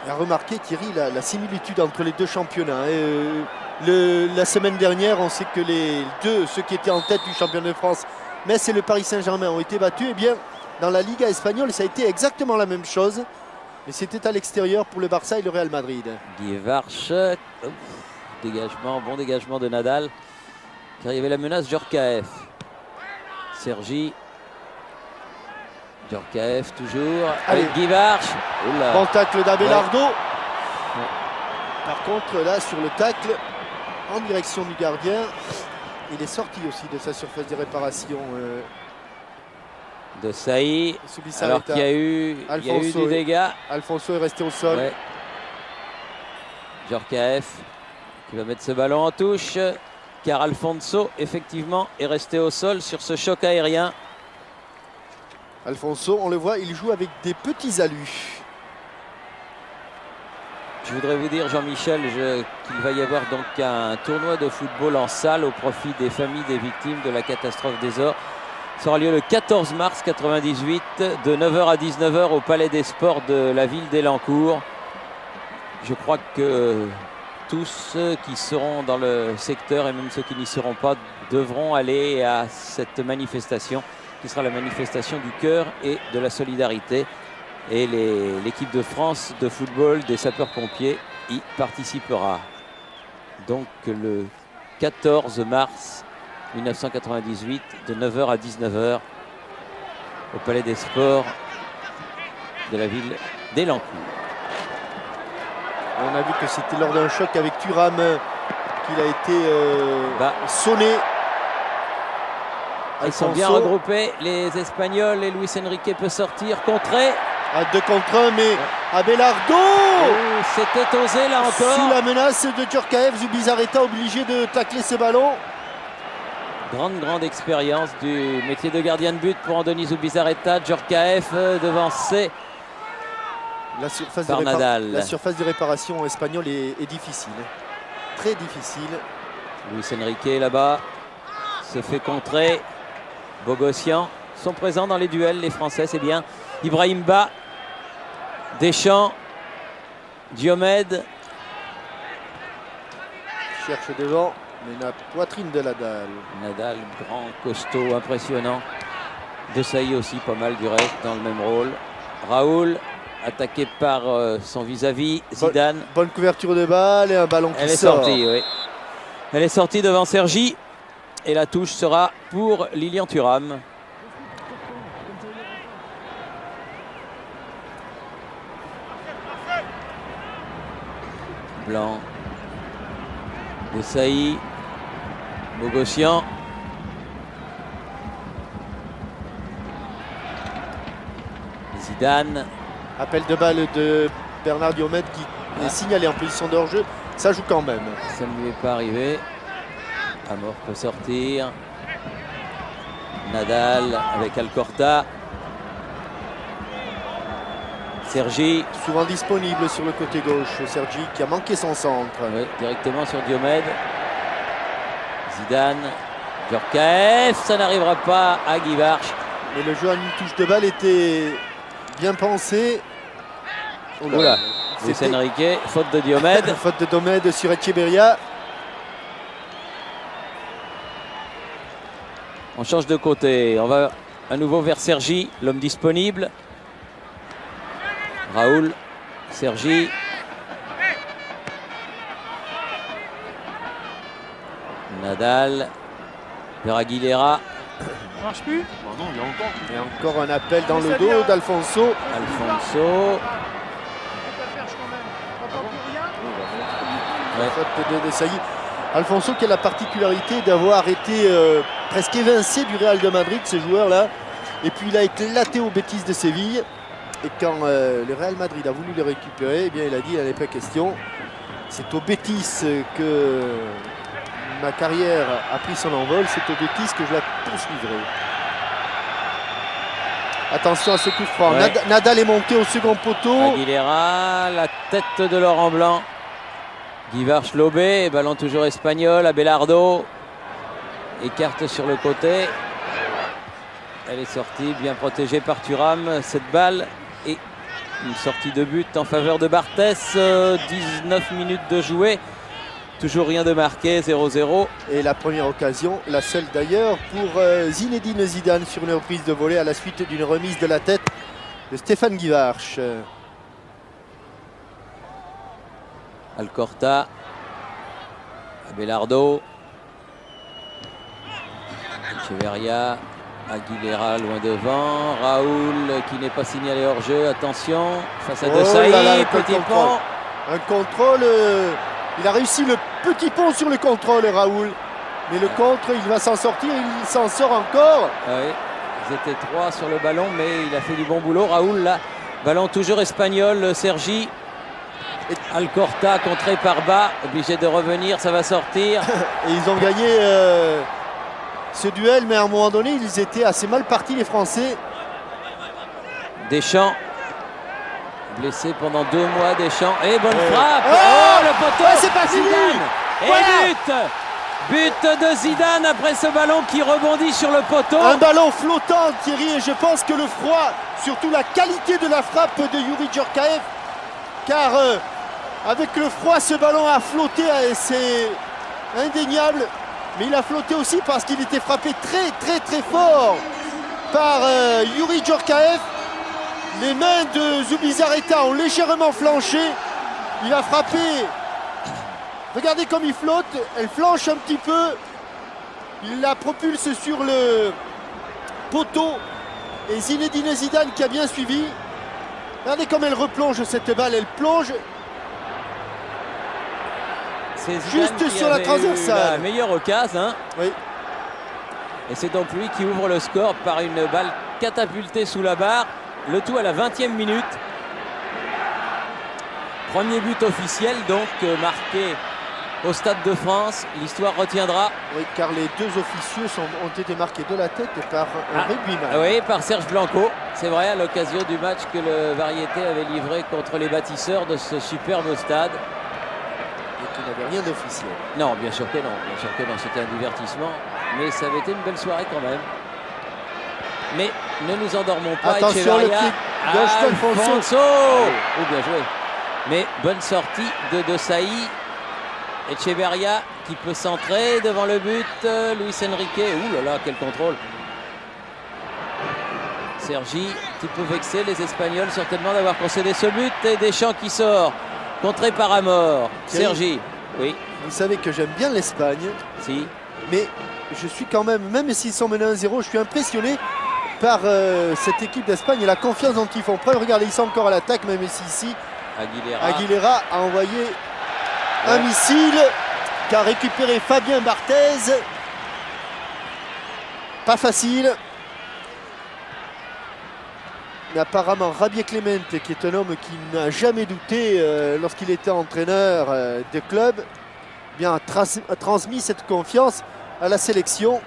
Il a remarqué, Thierry, la similitude entre les deux championnats. La semaine dernière, on sait que ceux qui étaient en tête du championnat de France, Metz et le Paris Saint-Germain, ont été battus. Et bien, dans la Liga espagnole, ça a été exactement la même chose. Mais c'était à l'extérieur pour le Barça et le Real Madrid. Guivarch, dégagement, bon dégagement de Nadal. Car il y avait la menace Djorkaeff. Sergi. Djorkaeff toujours. Allez. Avec Guivarch. Oula. Bon tacle d'Abelardo. Ouais. Par contre, là, sur le tacle, en direction du gardien, il est sorti aussi de sa surface de réparation. Desailly. Alors qu'il y a eu du dégât. Alfonso est resté au sol. Ouais. Djorkaeff qui va mettre ce ballon en touche. Car Alfonso, effectivement, est resté au sol sur ce choc aérien. Alfonso, on le voit, il joue avec des petits alus. Je voudrais vous dire, Jean-Michel, qu'il va y avoir donc un tournoi de football en salle au profit des familles des victimes de la catastrophe des Ors. Ça aura lieu le 14 mars 98, de 9h à 19h au Palais des Sports de la ville d'Elancourt. Je crois que tous ceux qui seront dans le secteur et même ceux qui n'y seront pas devront aller à cette manifestation qui sera la manifestation du cœur et de la solidarité. Et l'équipe de France de football des sapeurs-pompiers y participera. Donc le 14 mars 1998 de 9h à 19h au Palais des Sports de la ville d'Elancourt. On a vu que c'était lors d'un choc avec Thuram qu'il a été sonné. Ils sont bien regroupés, les Espagnols, et Luis Enrique peut sortir, contrer. À 2 contre 1, mais Abelardo c'était osé là encore. Sous la menace de Djorkaeff, Zubizarreta obligé de tacler ce ballon. Grande expérience du métier de gardien de but pour Andoni Zubizarreta. Djorkaeff devancé par Nadal. La surface de réparation espagnole est difficile, très difficile. Luis Enrique là-bas se fait contrer. Bogossian sont présents dans les duels, les Français, c'est bien. Ibrahim Ba, Deschamps, Diomède. Cherche devant, mais la poitrine de Nadal. Nadal, grand, costaud, impressionnant. De Sailly aussi pas mal du reste dans le même rôle. Raoul attaqué par son vis-à-vis Zidane. Bonne couverture de balle et un ballon qui sort. Elle est sortie, oui. Elle est sortie devant Sergi. Et la touche sera pour Lilian Thuram. Blanc. De Sailly. Bogossian. Zidane. Appel de balle de Bernard Diomède qui est signalé en position de hors-jeu. Ça joue quand même. Ça ne lui est pas arrivé. Amor peut sortir. Nadal avec Alcorta. Sergi. Souvent disponible sur le côté gauche. Sergi qui a manqué son centre. Oui, directement sur Diomède. Zidane. Djorkaeff. Ça n'arrivera pas à Guy Varche. Mais le jeu à une touche de balle était bien pensé. Oula. Luis Enrique. Faute de Diomède. Faute de Diomède sur Echeverria. On change de côté. On va à nouveau vers Sergi, l'homme disponible. Raoul, Sergi. Nadal. Vers Aguilera. Ça marche plus? Non, il y a encore. Et encore un appel dans le dos d'Alfonso. Alfonso. Ouais. Faute de Sailly. Alfonso qui a la particularité d'avoir été presque évincé du Real de Madrid, ce joueur-là. Et puis il a éclaté au Betis de Séville. Et quand le Real Madrid a voulu le récupérer, eh bien, il a dit il n'en est pas question. C'est au Betis que ma carrière a pris son envol. C'est au Betis que je la poursuivrai. Attention à ce coup franc. Ouais. Nadal est monté au second poteau. Aguilera, la tête de Laurent Blanc. Guy Varche lobé, ballon toujours espagnol. Abelardo écarte sur le côté. Elle est sortie, bien protégée par Thuram. Cette balle et une sortie de but en faveur de Barthès. 19 minutes de jouer. Toujours rien de marqué, 0-0. Et la première occasion, la seule d'ailleurs, pour Zinedine Zidane sur une reprise de volée à la suite d'une remise de la tête de Stéphane Guy Varche. Alcorta. Abelardo. Echeverria. Aguilera loin devant. Raoul qui n'est pas signalé hors jeu. Attention. Face à De Sailly. Petit pont. Un contrôle. Il a réussi le petit pont sur le contrôle, Raoul. Mais le contre, il va s'en sortir. Il s'en sort encore. Ah oui. Ils étaient 3 sur le ballon, mais il a fait du bon boulot. Raoul là. Ballon toujours espagnol. Sergi. Alcorta contré par bas, obligé de revenir, ça va sortir. Et ils ont gagné ce duel, mais à un moment donné, ils étaient assez mal partis, les Français. Deschamps, blessé pendant 2 mois, Deschamps. Et bonne frappe. Oh, le poteau. Ouais, c'est pas fini. Et Voilà. but de Zidane après ce ballon qui rebondit sur le poteau. Un ballon flottant, Thierry, et je pense que le froid, surtout la qualité de la frappe de Youri Djorkaeff, car avec le froid, ce ballon a flotté, c'est indéniable. Mais il a flotté aussi parce qu'il était frappé très fort par Youri Djorkaeff. Les mains de Zubizarreta ont légèrement flanché. Il a frappé. Regardez comme il flotte. Elle flanche un petit peu. Il la propulse sur le poteau. Et Zinedine Zidane qui a bien suivi. Regardez comme elle replonge cette balle. Elle plonge. Juste sur la transversale. La meilleure occasion. Hein. Oui. Et c'est donc lui qui ouvre le score par une balle catapultée sous la barre. Le tout à la 20e minute. Premier but officiel donc marqué au Stade de France. L'histoire retiendra. Oui, car les 2 officieux ont été marqués de la tête par un rugbyman. Oui, par Serge Blanco. C'est vrai, à l'occasion du match que le Variété avait livré contre les bâtisseurs de ce superbe stade. Et qui n'avait rien d'officiel. Non, bien sûr que non. Bien sûr que non, c'était un divertissement. Mais ça avait été une belle soirée quand même. Mais ne nous endormons pas. Attention, le pied gauche d'Alfonso. Oh, bien joué. Mais bonne sortie de Sailly. Echeverria qui peut centrer devant le but. Luis Enrique. Ouh là là, quel contrôle. Sergi, un petit peu vexé, les Espagnols certainement d'avoir concédé ce but. Et Deschamps qui sort, contré par Amor. Sergi, oui. Vous savez que j'aime bien l'Espagne. Si. Mais je suis quand même s'ils sont menés 1-0, je suis impressionné par cette équipe d'Espagne et la confiance dont ils font preuve. Regardez, ils sont encore à l'attaque, même si ici Aguilera a envoyé un missile qu'a récupéré Fabien Barthez. Pas facile. Mais apparemment Javier Clemente, qui est un homme qui n'a jamais douté lorsqu'il était entraîneur de club, bien, a transmis cette confiance à la sélection.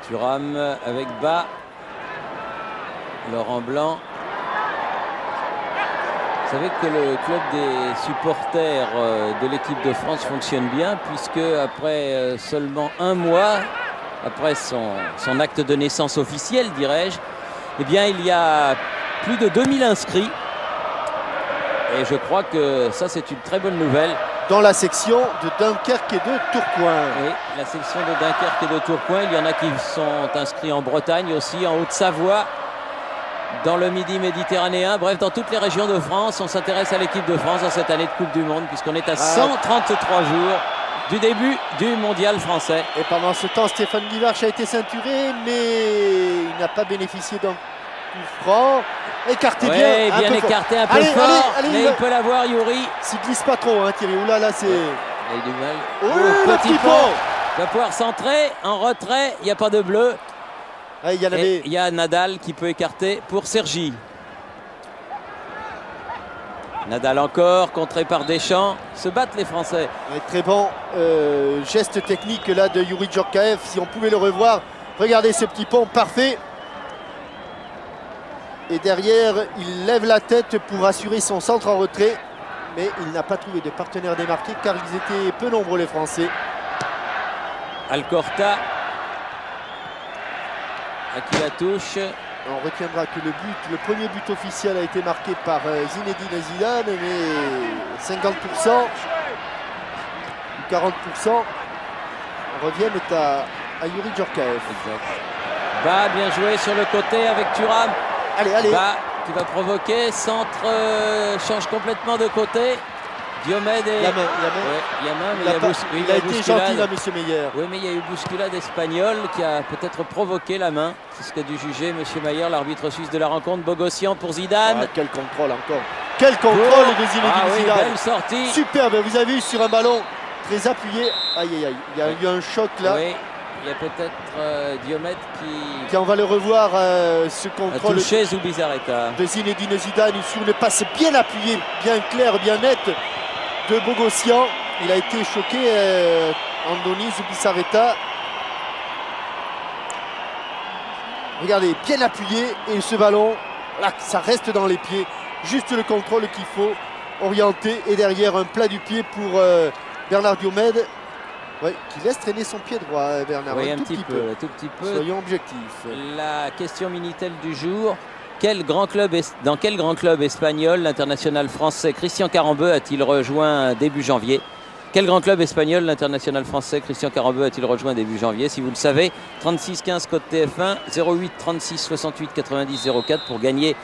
Thuram avec Bas. Laurent Blanc. Vous savez que le club des supporters de l'équipe de France fonctionne bien, puisque après seulement un mois, après son acte de naissance officiel, dirais-je, eh bien, il y a plus de 2000 inscrits. Et je crois que ça, c'est une très bonne nouvelle. Dans la section de Dunkerque et de Tourcoing. Oui, la section de Dunkerque et de Tourcoing. Il y en a qui sont inscrits en Bretagne aussi, en Haute-Savoie, dans le Midi méditerranéen. Bref, dans toutes les régions de France, on s'intéresse à l'équipe de France dans cette année de Coupe du Monde, puisqu'on est à 133 jours du début du mondial français. Et pendant ce temps, Stéphane Guivarch a été ceinturé, mais il n'a pas bénéficié d'un coup franc. Écarté bien écarté, un peu fort, mais il peut l'avoir, Youri. S'il glisse pas trop, hein, Thierry. Oula, là, c'est... Il a eu du mal. Oh, le petit pont. Il va pouvoir centrer, en retrait, il n'y a pas de bleu. Ah, il y a Nadal qui peut écarter pour Sergi. Nadal encore, contré par Deschamps. Se battent les Français. Ouais, très bon geste technique là de Youri Djorkaeff. Si on pouvait le revoir, regardez ce petit pont parfait. Et derrière, il lève la tête pour assurer son centre en retrait. Mais il n'a pas trouvé de partenaire démarqué car ils étaient peu nombreux les Français. Alcorta. À qui la touche. On retiendra que le premier but officiel a été marqué par Zinedine Zidane, mais 50% ou 40% reviennent à Youri Djorkaeff. Exact. Bas, bien joué sur le côté avec Thuram. Allez. Bas qui va provoquer, centre change complètement de côté. Diomède et... Il y a main. mais il a été gentil là, monsieur Meyer. Oui, mais il y a eu bousculade espagnole qui a peut-être provoqué la main. C'est ce qu'a dû juger monsieur Meyer, l'arbitre suisse de la rencontre. Bogossian pour Zidane. Ah, quel contrôle encore. Quel contrôle de Zinedine Zidane. Belle sortie. Superbe, vous avez vu sur un ballon très appuyé. Aïe. Il y a eu un choc là. Oui, il y a peut-être Diomède qui... Tiens, on va le revoir, ce contrôle de Zinedine Zidane sur une passe bien appuyée, bien claire, bien nette de Bogossian. Il a été choqué, Andoni Zubizarreta. Regardez, bien appuyé, et ce ballon, là, ça reste dans les pieds. Juste le contrôle qu'il faut, orienté, et derrière un plat du pied pour Bernard Diomède. Oui, qui laisse traîner son pied droit, Bernard. Oui, un tout petit peu. Soyons objectifs. La question Minitel du jour. Dans quel grand club espagnol l'international français Christian Carambeu a-t-il rejoint début janvier? Quel grand club espagnol l'international français Christian Carambeu a-t-il rejoint début janvier? Si vous le savez, 36 15 code TF1, 08 36 68 90 04 pour gagner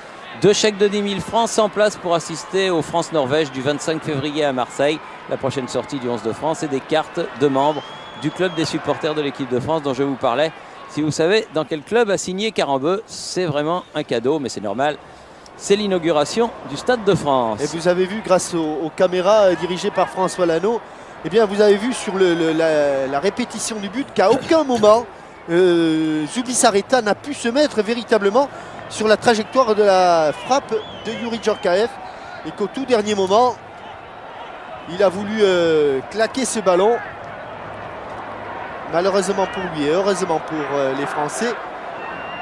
2 chèques de 10 000 francs, 100 places pour assister aux France-Norvège du 25 février à Marseille, la prochaine sortie du 11 de France, et des cartes de membres du club des supporters de l'équipe de France dont je vous parlais. Si vous savez dans quel club a signé Carambeu, c'est vraiment un cadeau, mais c'est normal. C'est l'inauguration du Stade de France. Et vous avez vu, grâce aux caméras dirigées par François Lano, eh bien, vous avez vu sur la répétition du but qu'à aucun moment, Zubizarreta n'a pu se mettre véritablement sur la trajectoire de la frappe de Youri Djorkaeff. Et qu'au tout dernier moment, il a voulu claquer ce ballon. Malheureusement pour lui et heureusement pour les Français,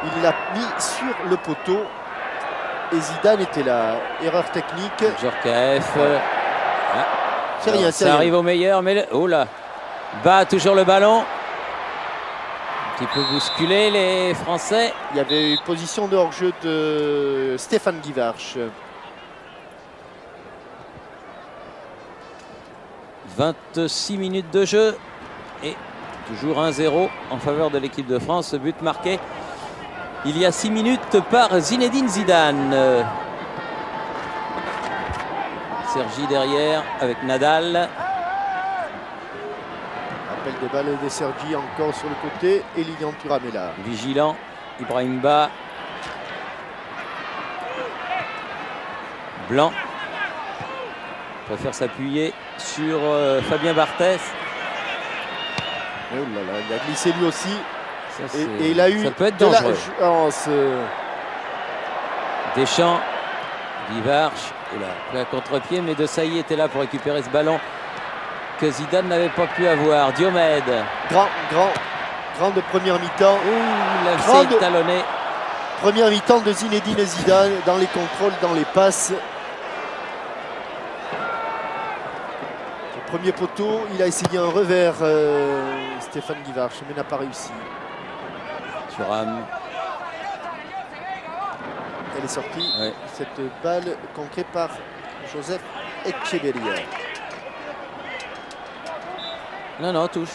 il l'a mis sur le poteau. Et Zidane était là. Erreur technique. Djorkaeff. C'est rien, ça arrive au meilleur, mais oh là, bat toujours le ballon. Un petit peu bousculé les Français. Il y avait une position de hors-jeu de Stéphane Guivarch. 26 minutes de jeu et Toujours 1-0 en faveur de l'équipe de France. Ce but marqué il y a 6 minutes par Zinedine Zidane. Sergi derrière avec Nadal. Appel de balle de Sergi encore sur le côté. Et Lilian Thuram est là. Vigilant, Ibrahimba. Blanc préfère s'appuyer sur Fabien Barthez. Oh là là, il a glissé lui aussi. Ça, et il a eu ça peut être dangereux. Deschamps, Guivarch, la contre-pied, mais De Sailly était là pour récupérer ce ballon que Zidane n'avait pas pu avoir. Diomède. Grand de première mi-temps. Il a essayé de talonner. Première mi-temps de Zinedine Zidane dans les contrôles, dans les passes. Au premier poteau, il a essayé un revers, Stéphane Guivarch, mais n'a pas réussi. Thuram. Elle est sortie, ouais. Cette balle concrée par Joseph Echeverria. Non, touche.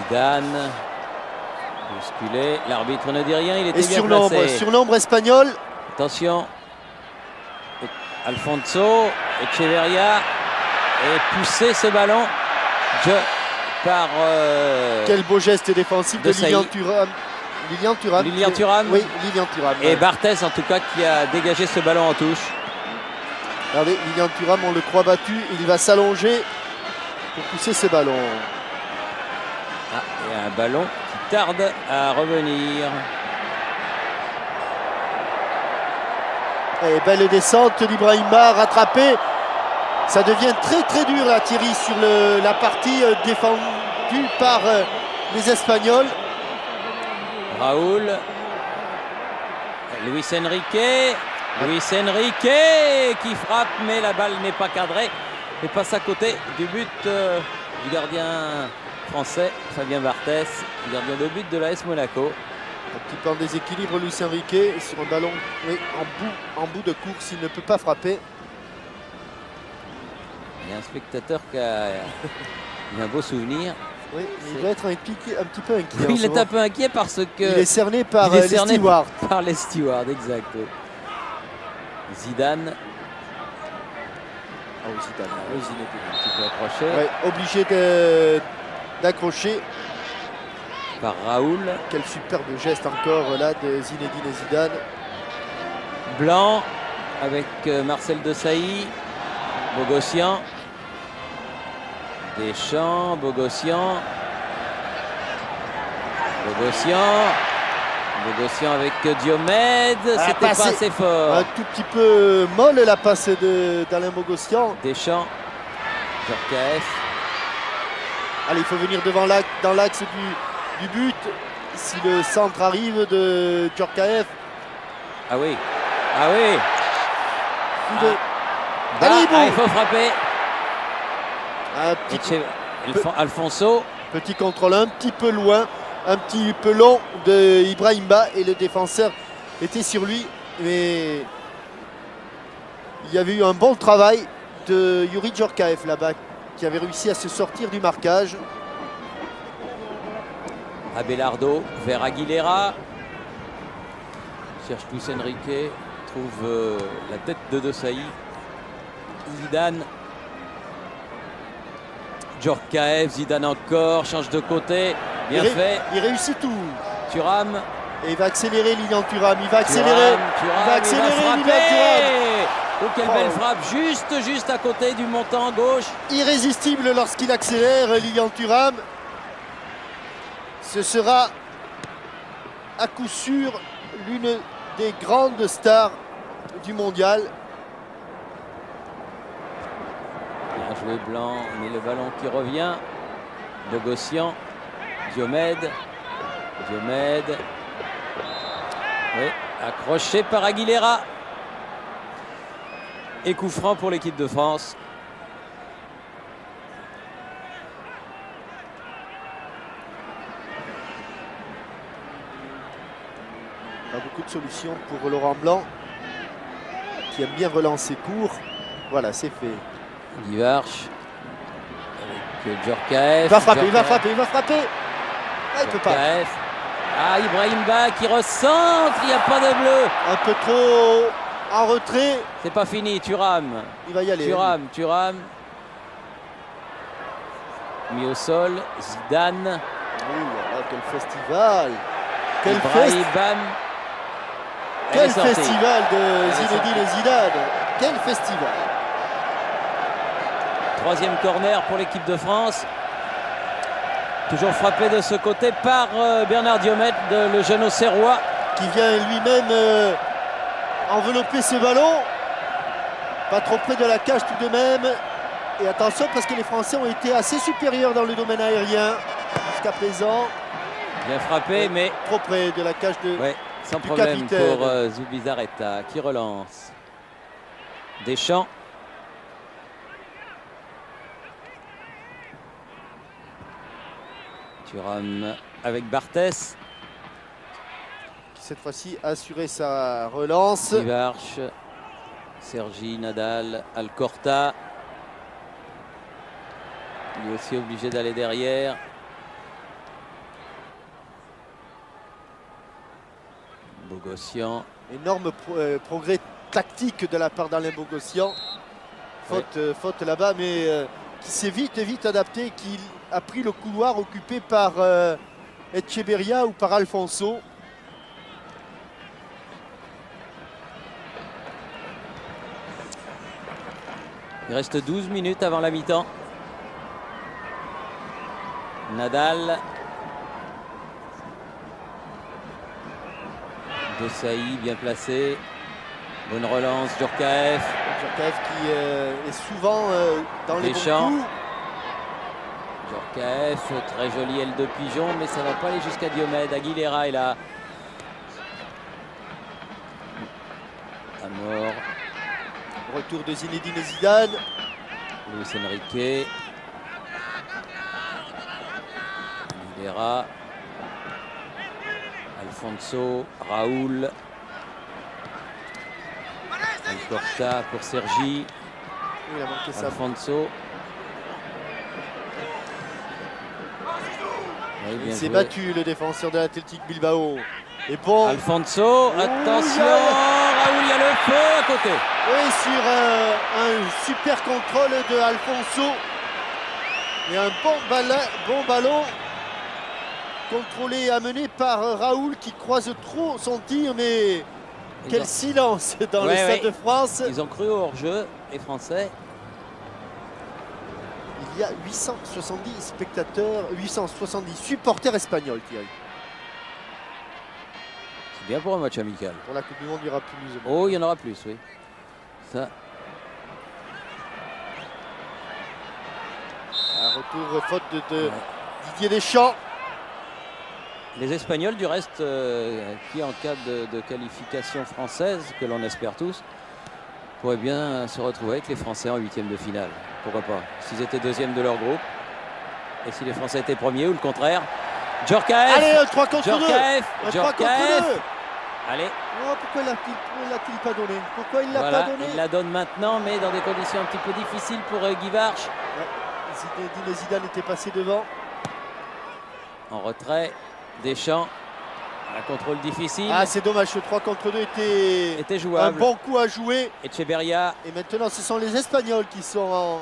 Zidane, bousculé, l'arbitre ne dit rien, il était bien placé. Surnombre espagnol. Attention, Alfonso, Echeverria, et pousser ce ballon par... Quel beau geste défensif de Lilian Thuram. Lilian Thuram. Oui, Lilian Thuram. Et Barthez en tout cas qui a dégagé ce ballon en touche. Regardez, Lilian Thuram, on le croit battu, il va s'allonger pour pousser ce ballon. Et un ballon qui tarde à revenir. Et belle descente d'Ibrahima, rattrapé. Ça devient très dur là, Thierry, sur la partie défendue par les Espagnols. Raoul. Luis Enrique qui frappe, mais la balle n'est pas cadrée et passe à côté du but du gardien français, Fabien Barthez, gardien de but de l'AS Monaco. Un petit peu en déséquilibre, Luis Enrique, sur un ballon en bout de course, il ne peut pas frapper. Il y a un spectateur qui a un beau souvenir. Oui, il doit être un petit peu inquiet. Oui, il est un peu inquiet parce que... Il est cerné par les stewards. Par les stewards, exact. Zidane. Zidane. Oui, Zinedine un petit peu accroché. Ouais, obligé d'accrocher. Par Raoul. Quel superbe geste encore là de Zinedine Zidane. Blanc avec Marcel Desailly. Bogossian. Deschamps, Bogossian avec Diomède, c'était pas assez fort. Un tout petit peu molle la passe d'Alain Bogossian. Deschamps, Djorkaeff. Allez, il faut venir dans l'axe du but. Si le centre arrive de Djorkaeff. Ah oui. Il faut frapper. Alfonso. Petit contrôle un petit peu loin, un petit peu long de Ibrahimba et le défenseur était sur lui. Mais il y avait eu un bon travail de Youri Djorkaeff là-bas qui avait réussi à se sortir du marquage. Abelardo vers Aguilera. Cherche Luis Enrique. Trouve la tête de Desailly. Zidane. Djorkaeff, Zidane encore, change de côté, bien fait. Il réussit tout. Thuram. Et il va accélérer Lilian Thuram, il va accélérer. Lilian Thuram. Oh, quelle belle frappe, juste à côté du montant gauche. Irrésistible lorsqu'il accélère Lilian Thuram. Ce sera à coup sûr l'une des grandes stars du mondial. Bien joué Blanc, mais le ballon qui revient. Bogossian, Diomède. Oui, accroché par Aguilera. Et coup franc pour l'équipe de France. Pas beaucoup de solutions pour Laurent Blanc qui aime bien relancer court. Voilà, c'est fait. Guivarch avec Djorkaeff. Il va frapper, il va frapper, il va frapper. Ah, il peut pas. Ah, Ibrahim Ba qui recentre, il n'y a pas de bleu. Un peu trop en retrait. C'est pas fini, Thuram. Il va y aller. Thuram. Mis au sol, Zidane. Oh là là, quel festival. Quel festival de Zinedine Zidane. Quel festival. Troisième corner pour l'équipe de France. Toujours frappé de ce côté par Bernard Diomède, le jeune Auxerrois. Qui vient lui-même envelopper ce ballon. Pas trop près de la cage tout de même. Et attention parce que les Français ont été assez supérieurs dans le domaine aérien jusqu'à présent. Bien frappé, mais trop près de la cage de sans problème capitaine. Pour Zubizarreta qui relance. Deschamps. Thuram avec Barthès. Qui cette fois-ci a assuré sa relance. Guivarch, Sergi, Nadal, Alcorta. Il est aussi obligé d'aller derrière. Bogossian. Énorme progrès tactique de la part d'Alain Bogossian. Faute là-bas, mais qui s'est vite adapté, qui a pris le couloir occupé par Echeverria ou par Alfonso. Il reste 12 minutes avant la mi-temps. Nadal. Desailly bien placé. Bonne relance, Djorkaeff. Djorkaeff qui est souvent dans les bons coups. Djorkaeff, très jolie aile de pigeon, mais ça ne va pas aller jusqu'à Diomède. Aguilera est là. Amor. Retour de Zinedine Zidane. Luis Enrique. Aguilera. Alfonso, Raoul. Alcorta pour Sergi. Il a manqué ça. Alfonso. Oui, il s'est battu, le défenseur de l'Athletic Bilbao. Et bon. Alfonso, attention, Raoul, il y a le feu à côté. Oui, sur un super contrôle de Alfonso. Et un bon ballon. Contrôlé et amené par Raoul qui croise trop son tir, mais quel silence dans le Stade de France. Ils ont cru au hors-jeu, les Français. Il y a 870 spectateurs, 870 supporters espagnols, Thierry. C'est bien pour un match amical. Pour la Coupe du Monde, il y aura plus. Oh, il y en aura plus, oui. Ça. Un retour faute de Didier Deschamps. Les Espagnols, du reste, qui en cas de qualification française, que l'on espère tous, pourraient bien se retrouver avec les Français en huitième de finale. Pourquoi pas? S'ils étaient deuxièmes de leur groupe, et si les Français étaient premiers, ou le contraire. Djorkaeff. Allez, un 3 contre 2. Un 3 contre 2. Allez. Oh, pourquoi il l'a-t-il pas donné? Pourquoi il l'a pas donné? Il la donne maintenant, mais dans des conditions un petit peu difficiles pour Guivarch. Zinedine Zidane était passé devant. En retrait. Deschamps, un contrôle difficile. Ah, c'est dommage, ce 3 contre 2 était jouable. Un bon coup à jouer. Echeverria. Et maintenant, ce sont les Espagnols qui sont en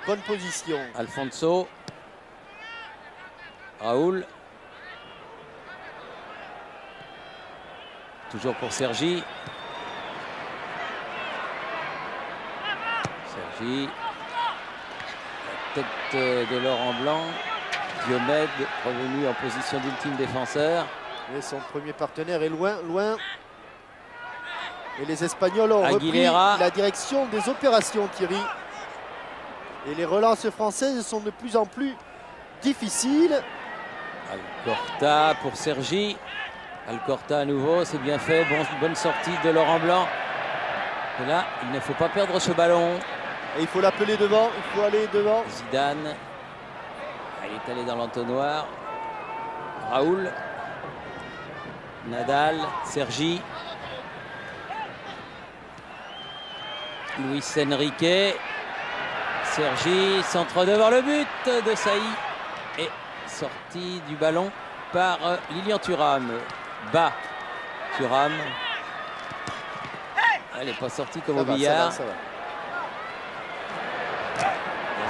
bonne position. Alfonso. Raoul. Toujours pour Sergi. Sergi. La tête de Laurent Blanc. Diomède revenu en position d'ultime défenseur. Et son premier partenaire est loin. Et les Espagnols ont Aguilera. repris la direction des opérations, Thierry. Et les relances françaises sont de plus en plus difficiles. Alcorta pour Sergi. Alcorta à nouveau, c'est bien fait. Bonne sortie de Laurent Blanc. Et là, il ne faut pas perdre ce ballon. Et il faut l'appeler devant, il faut aller devant. Zidane. Il est allé dans l'entonnoir. Raoul. Nadal. Sergi. Luis Enrique. Sergi, centre devant le but de Saï. Et sortie du ballon par Lilian Thuram. Bas, Thuram. Elle n'est pas sortie comme au billard. Ça va.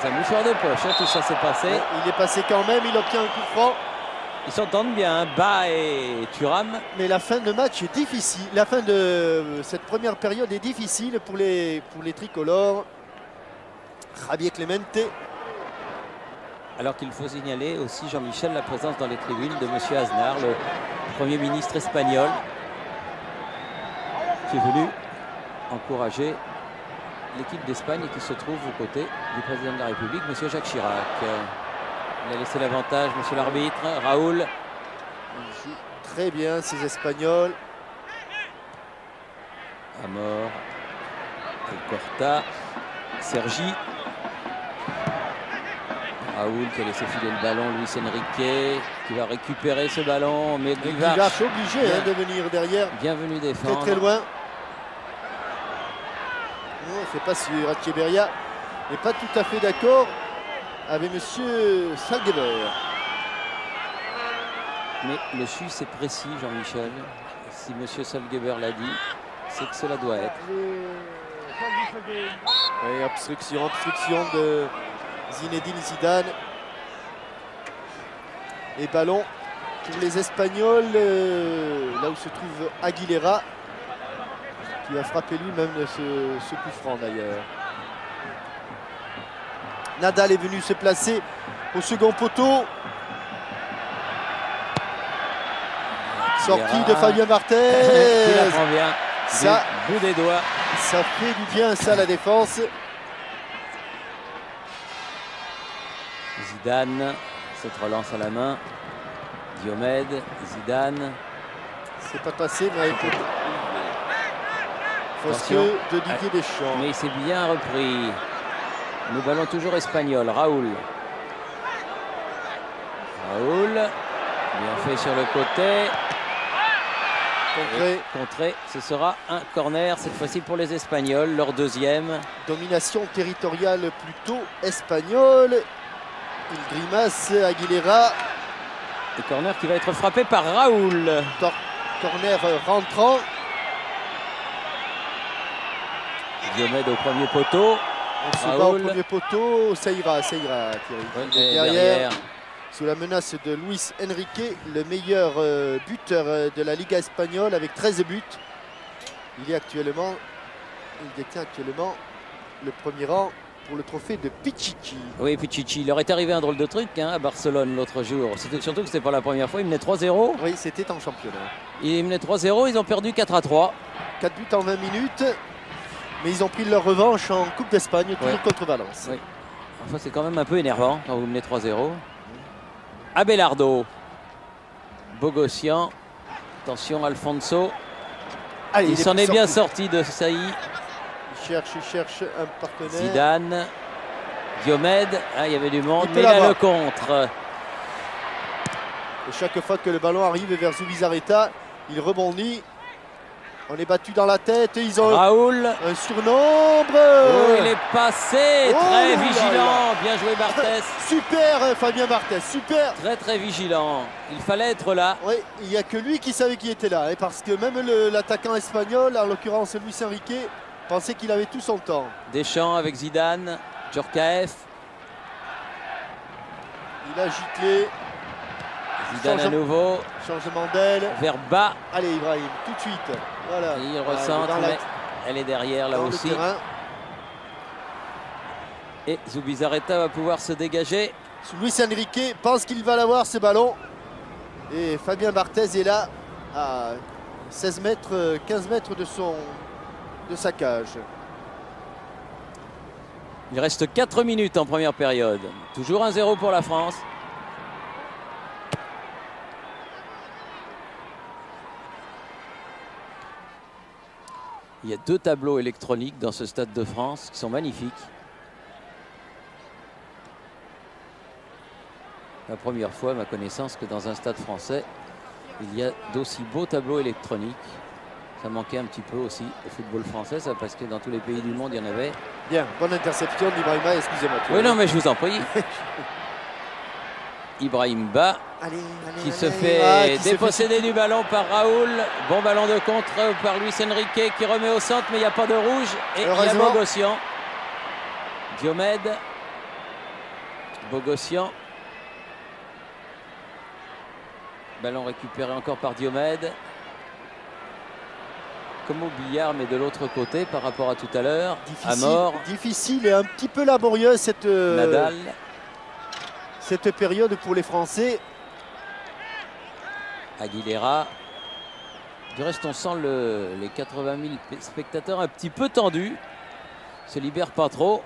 Dans un mouchoir de poche, hein, tout ça s'est passé. Ouais, il est passé quand même, il obtient un coup franc. Ils s'entendent bien, hein, Bas et Thuram. Mais la fin de match est difficile. La fin de cette première période est difficile pour les tricolores. Javier Clemente. Alors qu'il faut signaler aussi, Jean-Michel, la présence dans les tribunes de M. Aznar, le Premier ministre espagnol, qui est venu encourager l'équipe d'Espagne et qui se trouve aux côtés du président de la République, M. Jacques Chirac. Il a laissé l'avantage, M. l'arbitre, Raoul. Il joue très bien ces Espagnols. Amor, Corta, Sergi. Raoul qui a laissé filer le ballon, Luis Enrique qui va récupérer ce ballon, mais Guivarch obligé de venir derrière. Bienvenue défendre. Très loin. Non, c'est pas sûr. Echeverria n'est pas tout à fait d'accord avec monsieur Salgeber. Mais le Suisse est précis, Jean-Michel. Si monsieur Salgeber l'a dit, c'est que cela doit être. Et obstruction de Zinedine Zidane. Et ballon pour les Espagnols, là où se trouve Aguilera, qui va frapper lui-même ce coup franc d'ailleurs. Nadal est venu se placer au second poteau. Sortie de Fabien Barthez. Il la prend bien. Ça, bout des doigts. Ça fait du bien, ça, la défense. Zidane, cette relance à la main. Diomède, Zidane. C'est pas passé, mais avec Fosque de Didier Deschamps. Mais il s'est bien repris. Le ballon toujours espagnol. Raoul. Raoul. Bien fait sur le côté. Contré. Ce sera un corner, cette fois-ci pour les Espagnols. Leur deuxième. Domination territoriale plutôt espagnole. Il grimace Aguilera. Le corner qui va être frappé par Raoul. Corner rentrant. Diomède au premier poteau. On se bat au premier poteau. Ça ira, Thierry. Ouais, derrière. Sous la menace de Luis Enrique, le meilleur buteur de la Liga espagnole avec 13 buts. Il détient actuellement le premier rang pour le trophée de Pichichi. Oui, Pichichi. Il leur est arrivé un drôle de truc à Barcelone l'autre jour. C'était surtout que c'était pas la première fois. Ils menaient 3-0. Oui, c'était en championnat. Ils menaient 3-0. Ils ont perdu 4-3. 4 buts en 20 minutes. Mais ils ont pris leur revanche en Coupe d'Espagne, toujours contre Valence. Oui. Enfin, c'est quand même un peu énervant quand vous menez 3-0. Abelardo. Bogossian. Attention, Alfonso. Allez, il s'en est bien sorti de Saï. Il cherche un partenaire. Zidane. Diomède. Ah, il y avait du monde, mais il a le contre. Et chaque fois que le ballon arrive vers Zubizarreta, il rebondit. On est battu dans la tête et ils ont Raoul. Un surnombre. Oh, il est passé. Très vigilant. Bien joué Barthez. Super Fabien Barthez, super. Très vigilant. Il fallait être là. Oui, il n'y a que lui qui savait qui était là. Parce que même l'attaquant espagnol, en l'occurrence Luis Enrique, pensait qu'il avait tout son temps. Deschamps avec Zidane. Djorkaeff. Il a giclé. Zidane à nouveau. Changement d'aile. Vers bas. Allez Ibrahim, tout de suite. Voilà. Et il recentre, mais elle est derrière là aussi. Et Zubizarreta va pouvoir se dégager. Luis Enrique pense qu'il va l'avoir ce ballon. Et Fabien Barthez est là à 16 mètres, 15 mètres de sa cage. Il reste 4 minutes en première période. Toujours 1-0 pour la France. Il y a 2 tableaux électroniques dans ce Stade de France qui sont magnifiques. La première fois, à ma connaissance, que dans un stade français, il y a d'aussi beaux tableaux électroniques. Ça manquait un petit peu aussi au football français, ça, parce que dans tous les pays du monde, il y en avait. Bien, bonne interception d'Ibrahima, excusez-moi. Oui, non, mais je vous en prie. Ibrahim Ba, qui se fait déposséder du ballon par Raoul. Bon ballon de contre par Luis Enrique qui remet au centre, mais il n'y a pas de rouge. Et il y a Bogossian. Diomède. Bogossian. Ballon récupéré encore par Diomède. Comme au billard, mais de l'autre côté par rapport à tout à l'heure. Difficile et un petit peu laborieuse Nadal. Cette période pour les Français. Aguilera. Du reste, on sent les 80 000 spectateurs un petit peu tendus. Se libère pas trop.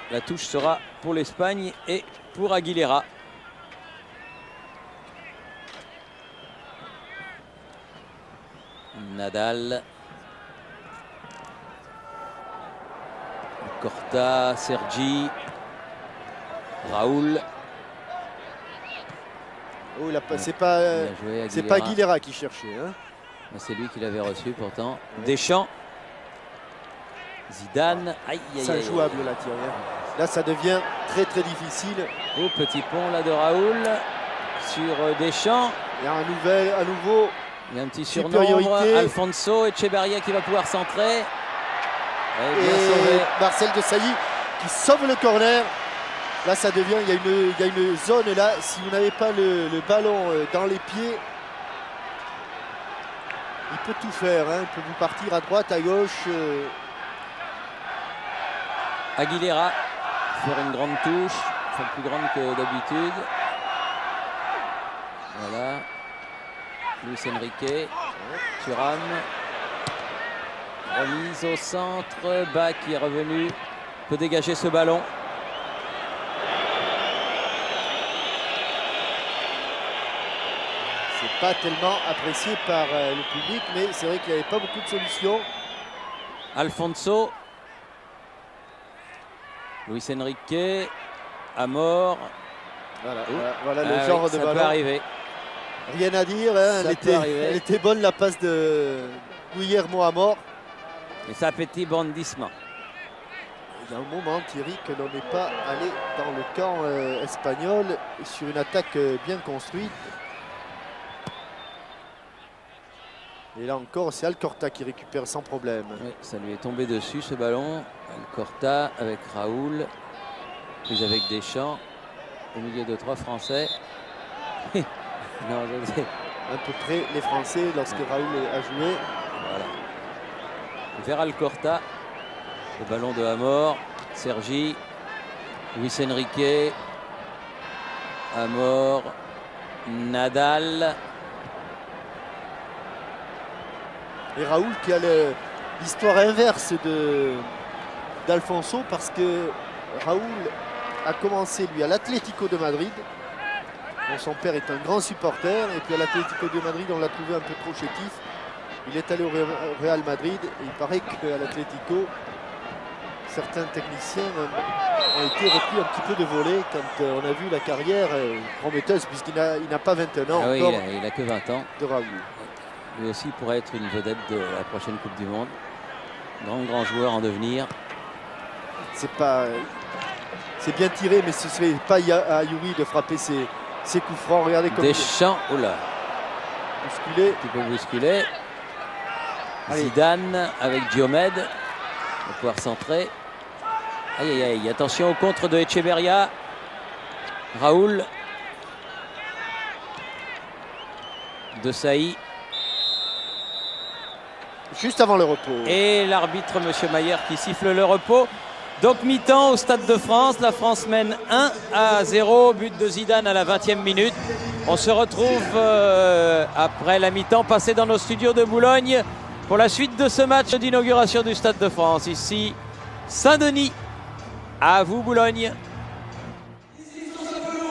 La touche sera pour l'Espagne et pour Aguilera. Nadal. Corta, Sergi. Raoul. Oh, c'est pas Aguilera qui cherchait. Hein. C'est lui qui l'avait reçu pourtant. Deschamps. Zidane. C'est injouable là, Thierry. Là, ça devient très très difficile. Au petit pont là de Raoul sur Deschamps. Il y a à nouveau. Il y a un petit surnombre. Alfonso Echeverria qui va pouvoir centrer. Et Marcel Desailly qui sauve le corner. Là, ça devient, il y a une zone là. Si vous n'avez pas le ballon dans les pieds, il peut tout faire. Hein. Il peut vous partir à droite, à gauche. Aguilera faire une grande touche, plus grande que d'habitude. Voilà. Luis Enrique, Thuram. Remise au centre. Bas qui est revenu. Peut dégager ce ballon. C'est pas tellement apprécié par le public, mais c'est vrai qu'il n'y avait pas beaucoup de solutions. Alfonso. Luis Enrique. Amor. Voilà le genre de ballon. Ça peut arriver. Rien à dire, hein. Elle était bonne la passe de Guillermo Amor. Et ça petit bondissement. Il y a un moment, Thierry, que l'on n'est pas allé dans le camp espagnol sur une attaque bien construite. Et là encore, c'est Alcorta qui récupère sans problème. Oui, ça lui est tombé dessus ce ballon. Alcorta avec Raoul, puis avec Deschamps, au milieu de 3 Français. Non, à peu près les Français lorsque Raoul a joué. Voilà. Vers Alcorta, le ballon de Amor, Sergi, Luis Enrique, Amor, Nadal. Et Raoul qui a l'histoire inverse d'Alfonso, parce que Raoul a commencé lui à l'Atlético de Madrid. Bon, son père est un grand supporter, et puis à l'Atlético de Madrid on l'a trouvé un peu trop chétif. Il est allé au Real Madrid et il paraît qu'à l'Atlético, certains techniciens ont été repris un petit peu de volée quand on a vu la carrière prometteuse, puisqu'il n'a pas 21 ans oui, encore. Il n'a que 20 ans. De Raoul. Lui aussi pourrait être une vedette de la prochaine Coupe du Monde. Grand joueur en devenir. C'est bien tiré, mais ce serait pas à Yuri de frapper ses coups francs. Regardez comme Deschamps, oula. Bousculé. Un petit peu bousculé. Zidane avec Diomède. On va pouvoir centrer. Aïe, attention au contre de Echeverria. Raoul. Desailly. Juste avant le repos. Et l'arbitre, M. Mayer, qui siffle le repos. Donc mi-temps au Stade de France. La France mène 1-0. But de Zidane à la 20e minute. On se retrouve après la mi-temps, passé dans nos studios de Boulogne pour la suite de ce match d'inauguration du Stade de France. Ici, Saint-Denis. À vous, Boulogne.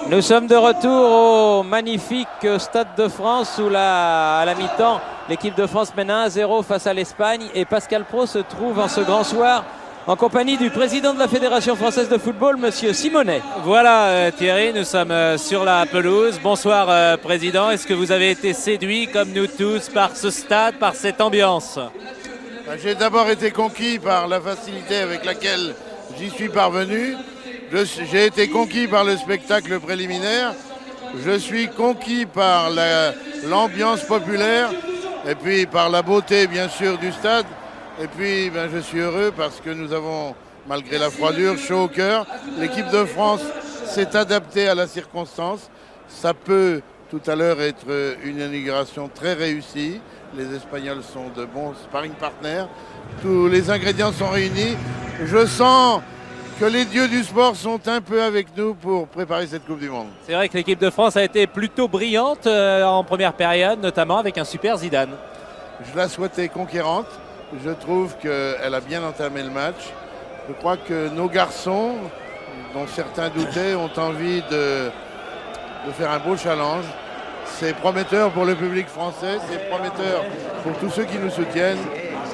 Nous sommes de retour au magnifique Stade de France où à la mi-temps, l'équipe de France mène 1-0 face à l'Espagne et Pascal Praud se trouve en ce grand soir en compagnie du président de la Fédération française de football, monsieur Simonet. Voilà Thierry, nous sommes sur la pelouse. Bonsoir président, est-ce que vous avez été séduit comme nous tous par ce stade, par cette ambiance? J'ai d'abord été conquis par la facilité avec laquelle j'y suis parvenu. J'ai été conquis par le spectacle préliminaire. Je suis conquis par l'ambiance populaire et puis par la beauté bien sûr du stade. Et puis je suis heureux parce que nous avons, malgré la froidure, chaud au cœur. L'équipe de France s'est adaptée à la circonstance. Ça peut tout à l'heure être une inauguration très réussie. Les Espagnols sont de bons sparring partners. Tous les ingrédients sont réunis. Je sens que les dieux du sport sont un peu avec nous pour préparer cette Coupe du Monde. C'est vrai que l'équipe de France a été plutôt brillante en première période, notamment avec un super Zidane. Je la souhaitais conquérante. Je trouve qu'elle a bien entamé le match. Je crois que nos garçons, dont certains doutaient, ont envie de faire un beau challenge. C'est prometteur pour le public français, c'est prometteur pour tous ceux qui nous soutiennent.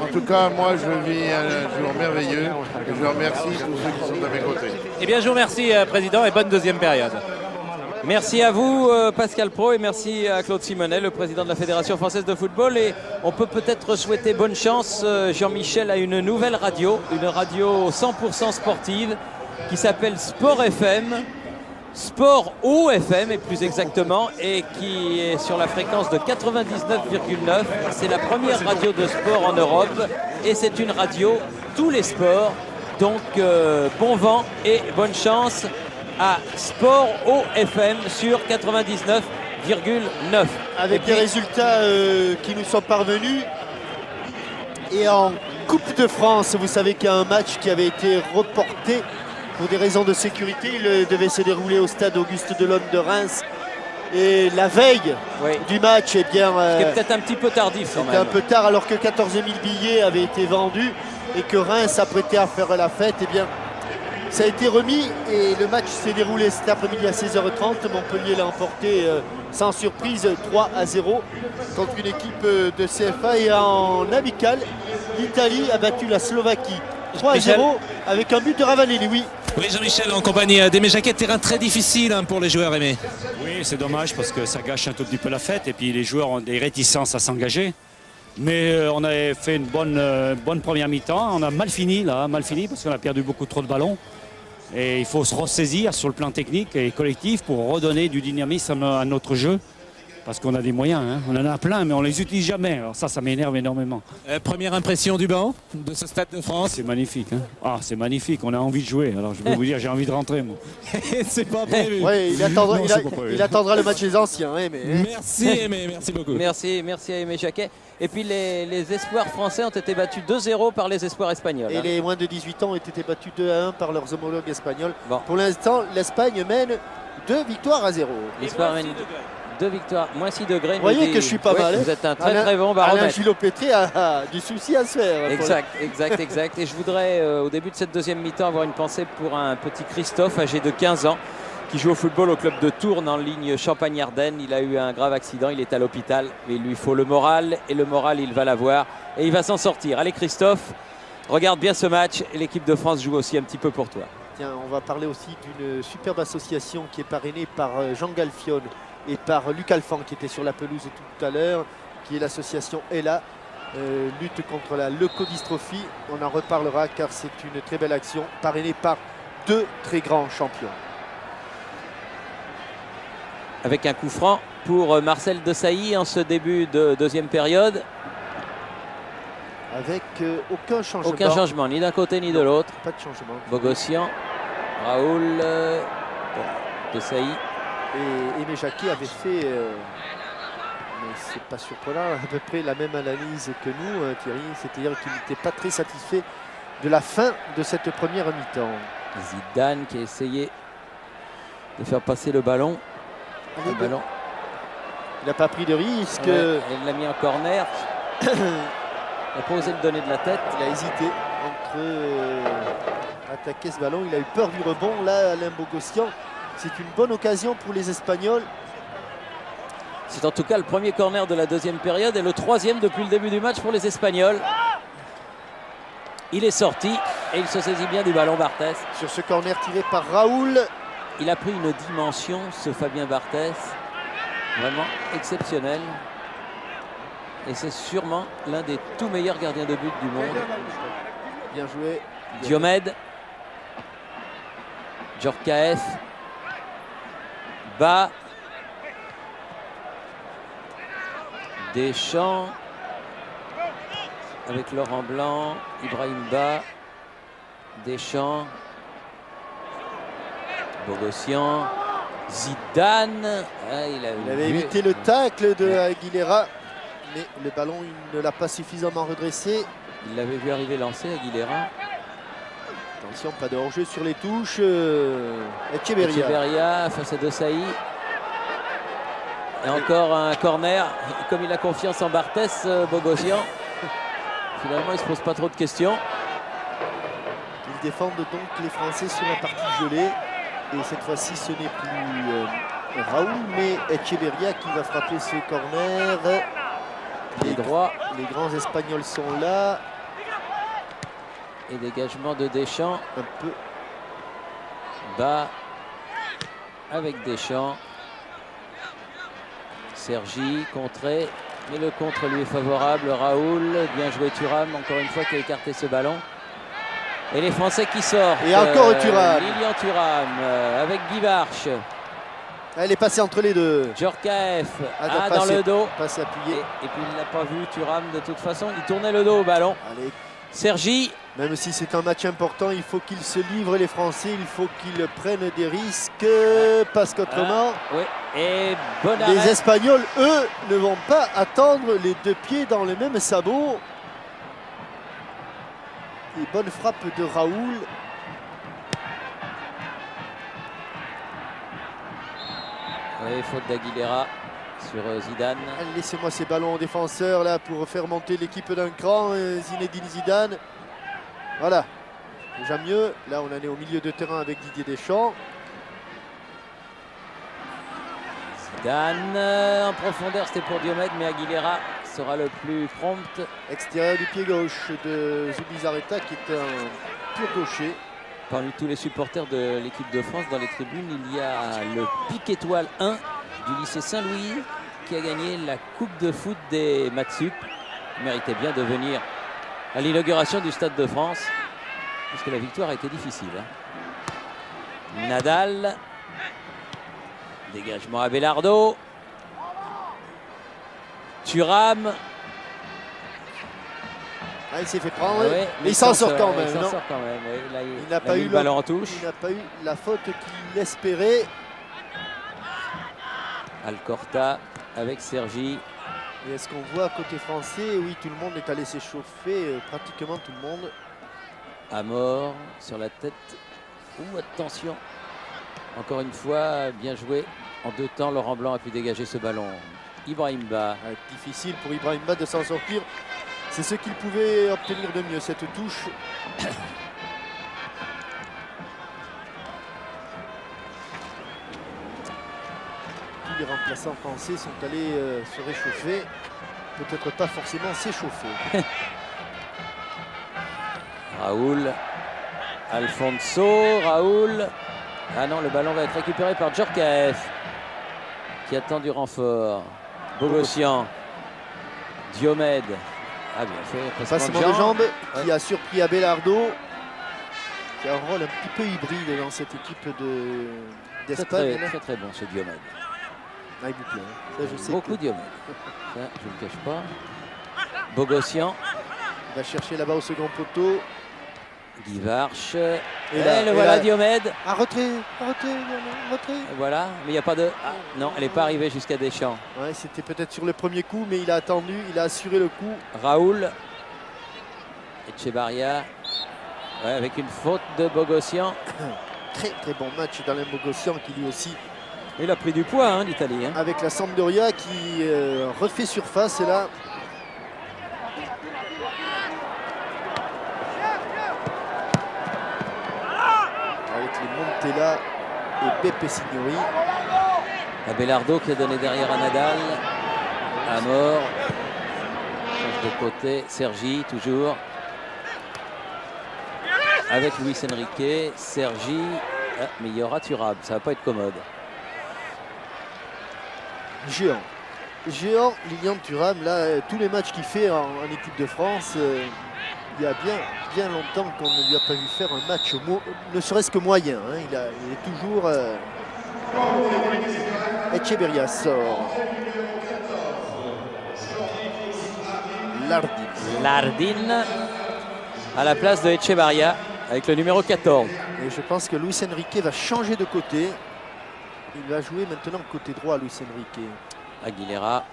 En tout cas, moi, je vis un jour merveilleux et je remercie tous ceux qui sont à mes côtés. Eh bien, je vous remercie, président, et bonne deuxième période. Merci à vous, Pascal Praud, et merci à Claude Simonet, le président de la Fédération française de football. Et on peut peut-être souhaiter bonne chance, Jean-Michel, à une nouvelle radio, une radio 100% sportive qui s'appelle Sport FM. Sport OFM et plus exactement, et qui est sur la fréquence de 99,9. C'est la première radio de sport en Europe et c'est une radio tous les sports. Donc bon vent et bonne chance à Sport OFM sur 99,9. Avec les résultats qui nous sont parvenus. Et en Coupe de France, vous savez qu'il y a un match qui avait été reporté pour des raisons de sécurité. Il devait se dérouler au stade Auguste Delhomme de Reims. Et la veille du match, eh bien, c'était peut-être un petit peu tardif. C'était un peu tard, alors que 14 000 billets avaient été vendus et que Reims s'apprêtait à faire la fête. Eh bien, ça a été remis et le match s'est déroulé cet après-midi à 16h30. Montpellier l'a emporté sans surprise 3-0 contre une équipe de CFA. Et en amical, l'Italie a battu la Slovaquie 3-0 avec un but de Ravanelli. Oui, Jean-Michel, en compagnie d'Aimé Jacquet, terrain très difficile pour les joueurs, Aimé. Oui, c'est dommage parce que ça gâche un tout petit peu la fête et puis les joueurs ont des réticences à s'engager. Mais on avait fait une bonne première mi-temps. On a mal fini parce qu'on a perdu beaucoup trop de ballons. Et il faut se ressaisir sur le plan technique et collectif pour redonner du dynamisme à notre jeu. Parce qu'on a des moyens, on en a plein, mais on ne les utilise jamais. Alors ça m'énerve énormément. Première impression du banc de ce Stade de France? C'est magnifique. Ah, c'est magnifique, on a envie de jouer. Alors je peux vous dire, j'ai envie de rentrer, moi. C'est pas prévu. Oui, il attendra le match des anciens. Merci Aimé, merci beaucoup. Merci à Aimé Jacquet. Et puis les espoirs français ont été battus 2-0 par les espoirs espagnols. Et les moins de 18 ans ont été battus 2-1 par leurs homologues espagnols. Bon. Pour l'instant, l'Espagne mène 2 victoires à 0. L'Espagne mène 2 victoires, moins 6 degrés. Vous voyez que je suis pas mal. Vous êtes un très bon baromètre. Alain Gillot-Pétré a du souci à se faire. Exact. Et je voudrais, au début de cette deuxième mi-temps, avoir une pensée pour un petit Christophe, âgé de 15 ans, qui joue au football au club de Tourne en ligne Champagne-Ardenne. Il a eu un grave accident, il est à l'hôpital. Mais il lui faut le moral, et le moral, il va l'avoir. Et il va s'en sortir. Allez Christophe, regarde bien ce match. Et l'équipe de France joue aussi un petit peu pour toi. Tiens, on va parler aussi d'une superbe association qui est parrainée par Jean Galfione et par Luc Alphand qui était sur la pelouse tout à l'heure, qui est l'association ELA, lutte contre la leucodystrophie. On en reparlera car c'est une très belle action parrainée par 2 très grands champions. Avec un coup franc pour Marcel Desailly en ce début de deuxième période. Avec aucun changement. Aucun changement, ni d'un côté ni de l'autre. Pas de changement. Bogossian, Raoul, Desailly. Et Aimé Jacquet avait fait, mais c'est pas surprenant, à peu près la même analyse que nous, Thierry. C'est-à-dire qu'il n'était pas très satisfait de la fin de cette première mi-temps. Zidane qui a essayé de faire passer le ballon. Il n'a pas pris de risque. Il l'a mis en corner. Il n'a pas osé le donner de la tête. Il a hésité entre attaquer ce ballon. Il a eu peur du rebond. Là, Alain Bogossian, c'est une bonne occasion pour les Espagnols. C'est en tout cas le premier corner de la deuxième période et le troisième depuis le début du match pour les Espagnols. Il est sorti. Et il se saisit bien du ballon, Barthès. Sur ce corner tiré par Raoul. Il a pris une dimension, ce Fabien Barthès, vraiment exceptionnel. Et c'est sûrement l'un des tout meilleurs gardiens de but du monde. Bien joué. Diomède. Djorkaeff. Bas. Deschamps. Avec Laurent Blanc. Ibrahim Bas. Deschamps. Bogossian. Zidane. Ah, il avait évité le tacle de Aguilera. Mais le ballon, il ne l'a pas suffisamment redressé. Il l'avait vu arriver lancé, Aguilera. Attention, pas de hors-jeu sur les touches. Echeverria face à Desailly. Et encore un corner. Comme il a confiance en Barthès, Bogossian, finalement, il ne se pose pas trop de questions. Ils défendent donc les Français sur la partie gelée. Et cette fois-ci, ce n'est plus Raoul, mais Echeverria qui va frapper ce corner. Les grands Espagnols sont là. Et dégagement de Deschamps. Un peu. Bas avec Deschamps. Sergi contré. Mais le contre lui est favorable. Raoul, bien joué Thuram, encore une fois qui a écarté ce ballon. Et les Français qui sortent. Et encore Thuram. Lilian Thuram avec Guy Varche. Elle est passée entre les deux. Djorkaeff dans le dos. Passe appuyé. Et puis il n'a pas vu Thuram de toute façon. Il tournait le dos au ballon. Allez. Sergi. Même si c'est un match important, il faut qu'ils se livrent les Français. Il faut qu'ils prennent des risques. Parce qu'autrement, oui. Et bon les arrêt. Espagnols, eux, ne vont pas attendre les deux pieds dans le même sabot. Et bonne frappe de Raoul. Oui, faute d'Aguilera sur Zidane. Laissez-moi ces ballons aux défenseurs là pour faire monter l'équipe d'un cran. Zinedine Zidane. Voilà. Déjà mieux. Là, on en est au milieu de terrain avec Didier Deschamps. Zidane en profondeur, c'était pour Diomède, mais Aguilera sera le plus prompt. Extérieur du pied gauche de Zubizarreta qui est un pur gaucher. Parmi tous les supporters de l'équipe de France dans les tribunes, il y a le Pic Étoile 1 du lycée Saint-Louis qui a gagné la Coupe de foot des Matsup. Il méritait bien de venir à l'inauguration du Stade de France parce que la victoire a été difficile. Nadal. Dégagement à Belardo. Thuram. Ah, il s'est fait prendre, ouais, mais il s'en sort quand même. Il s'en sort quand même, oui. Là, il n'a pas eu le ballon en touche. Il n'a pas eu la faute qu'il espérait. Alcorta avec Sergi. Et est-ce qu'on voit côté français? Oui, tout le monde est allé s'échauffer, pratiquement tout le monde. Amor sur la tête. Ouh, attention. Encore une fois, bien joué. En deux temps, Laurent Blanc a pu dégager ce ballon. Ibrahim Bas. Difficile pour Ibrahim Bas de s'en sortir. C'est ce qu'il pouvait obtenir de mieux, cette touche. Tous les remplaçants français sont allés se réchauffer. Peut-être pas forcément s'échauffer. Raoul. Alfonso. Raoul. Ah non, le ballon va être récupéré par Djorkaeff qui attend du renfort. Bogossian. Diomède. Ah bien fait. Passement de jambes qui a surpris Abelardo, qui a un rôle un petit peu hybride dans cette équipe d'Espagne. Très bon ce Diomède. Ah, il vous plaît. Ça, je sais beaucoup Diomède. Ça, je ne le cache pas. Bogossian. Il va chercher là-bas au second poteau. Guy Varche. Et là, le voilà Diomède. Un retrait. Voilà, mais il n'y a pas de... Ah, non, elle n'est pas arrivée jusqu'à Deschamps. Ouais, c'était peut-être sur le premier coup, mais il a attendu, il a assuré le coup. Raoul. Echevarria. Ouais, avec une faute de Bogossian. Très bon match d'Alain Bogossian qui lui aussi... Il a pris du poids, hein, l'Italie. Hein. Avec la Sampdoria qui refait surface là. Avec les Montella et Beppe Signori. Abelardo qui a donné derrière à Nadal. Amor. Change de côté. Sergi toujours. avec Luis Enrique, Sergi, mais il y aura Thuram, ça va pas être commode. Géant. Géant, Lilian Thuram, là, tous les matchs qu'il fait en équipe de France, il y a bien longtemps qu'on ne lui a pas vu faire un match, ne serait-ce que moyen. Hein. Il est toujours... Echeverria sort. Lardin à la place de Echevarria avec le numéro 14. Et je pense que Luis Enrique va changer de côté. Il va jouer maintenant côté droit, Luis Enrique. Aguilera.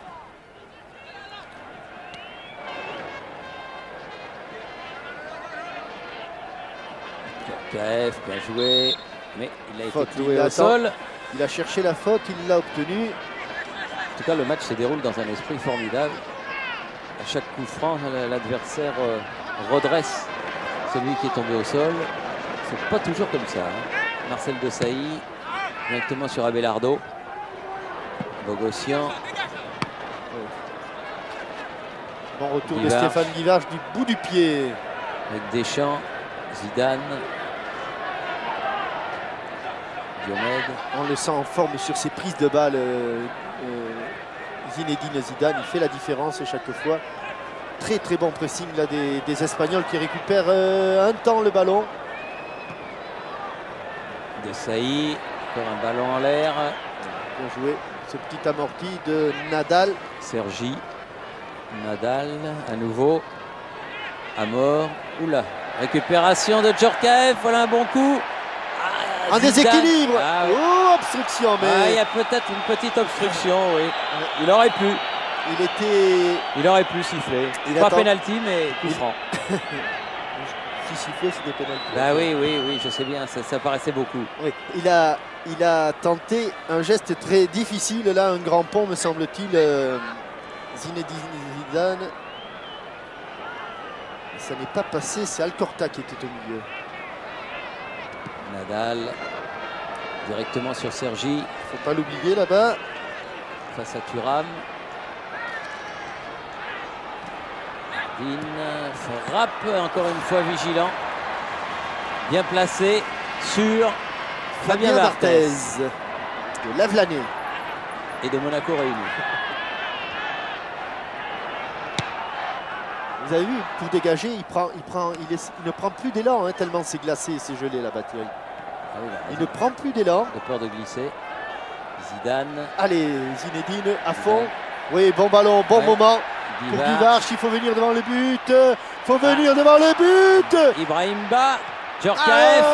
KF, bien joué, mais il a été cloué au sol. Il a cherché la faute, il l'a obtenue. En tout cas, le match se déroule dans un esprit formidable. À chaque coup franc, l'adversaire redresse celui qui est tombé au sol. C'est pas toujours comme ça. Hein. Marcel Desailly, directement sur Abelardo. Bogossian. Bon retour Guivarch. de Stéphane Guivarch du bout du pied. Avec Deschamps, Zidane. Diomède. On le sent en forme sur ses prises de balles. Zinedine Zidane, il fait la différence chaque fois. Très bon pressing là des Espagnols qui récupèrent un temps le ballon. Desailly, encore un ballon en l'air. Bien joué, ce petit amorti de Nadal. Sergi, Nadal, à nouveau. Amor, oula, récupération de Djorkaeff, voilà un bon coup. Un déséquilibre. Ah, oui. Oh, obstruction, mais il y a peut-être une petite obstruction, oui. Il aurait pu. Il aurait pu siffler. Pas pénalty, mais coup franc. Si sifflé, c'était pénalty. Bah oui, je sais bien, ça paraissait beaucoup. Oui. Il a tenté un geste très difficile, là, un grand pont, me semble-t-il. Zinedine Zidane. Ça n'est pas passé, c'est Alcorta qui était au milieu. Nadal, directement sur Sergi. Faut pas l'oublier là-bas. Face à Thuram. Frappe, encore une fois vigilant. Bien placé sur Fabien Barthez. De Lavelanet. Et de Monaco réuni. Vous avez vu, pour dégager, il ne prend plus d'élan, hein, tellement c'est glacé, c'est gelé la batterie. Ah oui, il ne prend plus d'élan. De peur de glisser. Zidane. Allez, Zinedine à fond. Oui, bon ballon, bon moment. Pour Guivarch, il faut venir devant le but. Il faut venir devant le but. Ibrahim Ba, Djorkaeff.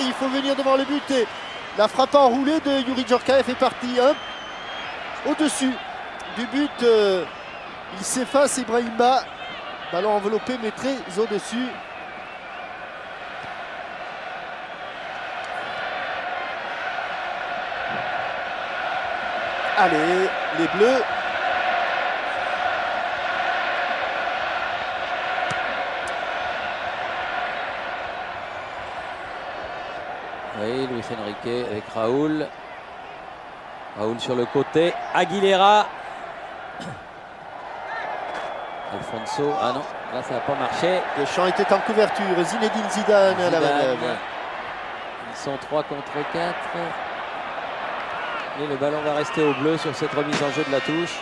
Il faut venir devant le but. Et la frappe enroulée de Youri Djorkaeff est partie au-dessus du but. Il s'efface, Ibrahim Ba. Ballon enveloppé, mais très au-dessus. Allez, les Bleus. Oui, Luis Enrique avec Raoul. Raoul sur le côté. Aguilera. Alfonso. Ah non, là ça n'a pas marché. Deschamps était en couverture. Zinedine Zidane à la manœuvre. Ils sont 3 contre 4. Et le ballon va rester au bleu sur cette remise en jeu de la touche.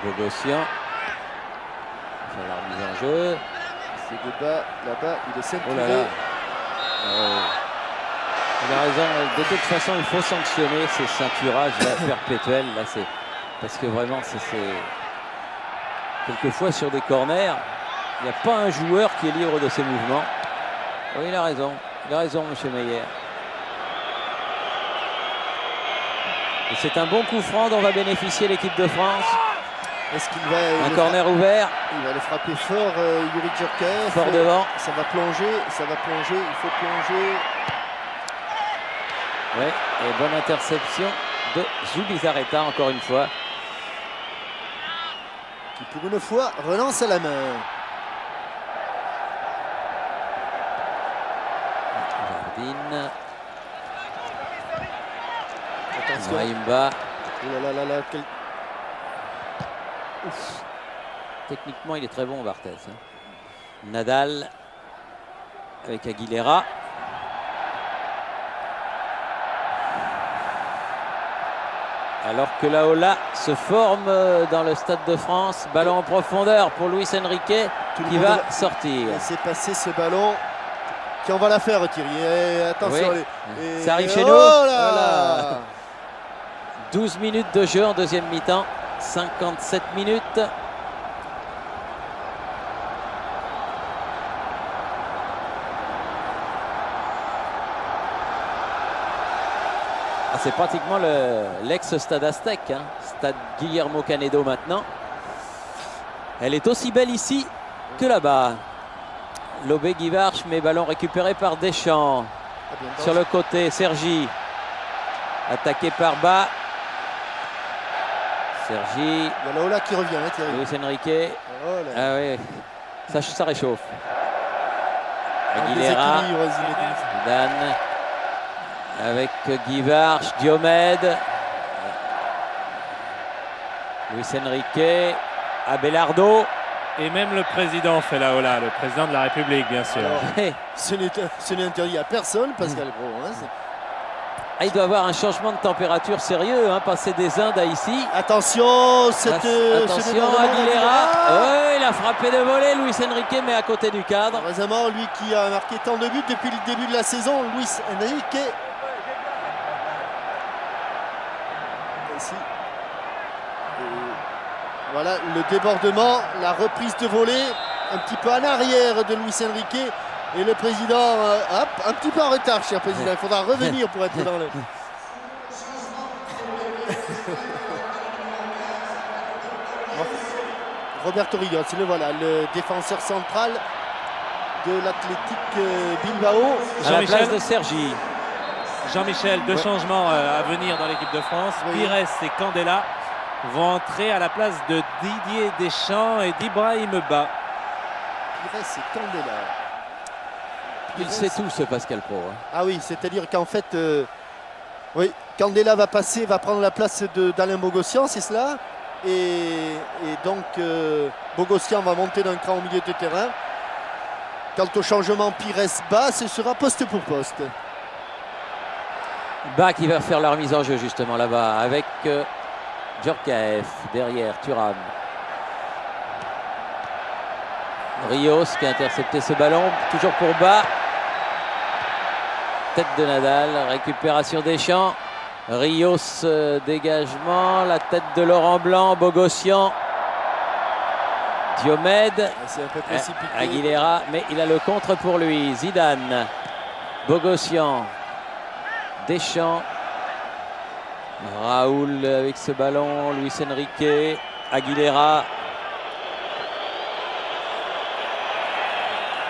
Bogossian. Faire la remise en jeu. C'est débat là-bas, il est ceinturé. Oh là là. Il a raison, de toute façon il faut sanctionner ces ceinturages là, perpétuels. Là, parce que vraiment c'est quelquefois sur des corners, il n'y a pas un joueur qui est libre de ses mouvements. Oui, il a raison, M. Meyer. Et c'est un bon coup franc dont va bénéficier l'équipe de France. Est-ce qu'il va... Un corner ouvert. Il va le frapper fort, Youri Djorkaeff. Fort devant. Ça va plonger, il faut plonger. Oui, et bonne interception de Zubizarreta encore une fois. Qui pour une fois relance à la main. Jardine. Attention. Ibrahim Ba. Oh là là là là, Ouf. Techniquement, il est très bon, Barthez. Hein. Nadal avec Aguilera. Alors que la Ola se forme dans le Stade de France. Ballon en profondeur pour Luis Enrique qui va sortir. C'est passé ce ballon qui en va la faire, Thierry. Et attention, Oui. et... Ça arrive chez oh nous. là Voilà. 12 minutes de jeu en deuxième mi-temps. 57 minutes. C'est pratiquement l'ex-stade Aztèque, hein. Stade Guillermo Canedo maintenant. Elle est aussi belle ici que là-bas. Lobé Guivarch, mais ballon récupéré par Deschamps. Sur le côté, Sergi. Attaqué par bas. Sergi. Il y a la Ola qui revient, hein, Thierry. Luis Enrique. Oh là. Ah oui, ça réchauffe. Un Aguilera. déséquilibre, Zinedine. Zidane. Avec Guivarch, Diomède, Luis Enrique, Abelardo. Et même le président fait la Ola, le président de la République, bien sûr. Alors, Hey. ce n'est interdit à personne, Pascal Pro. Hein, Ah, il doit avoir un changement de température sérieux, hein, passer des Indes à ici. attention, ce Attention, débordement Aguilera. d'Aguilera. Oh, il a frappé de volée, Luis Enrique, mais à côté du cadre. Heureusement, lui qui a marqué tant de buts depuis le début de la saison, Luis Enrique. Ici. Et voilà le débordement, la reprise de volée, un petit peu en arrière de Luis Enrique. Et le président, hop, un petit peu en retard, cher président. Il faudra revenir pour être dans le... Roberto Rios, le voilà, le défenseur central de l'Athletic Bilbao. À la place Jean-Michel de Sergi. Jean-Michel, deux changements à venir dans l'équipe de France. Oui. Pires et Candela vont entrer à la place de Didier Deschamps et d'Ibrahim Ba. Pires et Candela. Il sait tout, ce Pascal Pro. Hein. Ah oui, c'est-à-dire qu'en fait, oui, Candela va passer, va prendre la place d'Alain Bogossian, c'est cela. Et donc, Bogossian va monter d'un cran au milieu de terrain. Quant au changement Pires-Bas, ce sera poste pour poste. Bas qui va faire la remise en jeu justement là-bas avec Djorkaeff derrière Thuram. Rios qui a intercepté ce ballon, toujours pour Bas. Tête de Nadal, récupération Deschamps. Rios, dégagement, la tête de Laurent Blanc, Bogossian. Diomède, C'est un peu précipité. Aguilera, mais il a le contre pour lui. Zidane, Bogossian, Deschamps, Raoul avec ce ballon, Luis Enrique, Aguilera,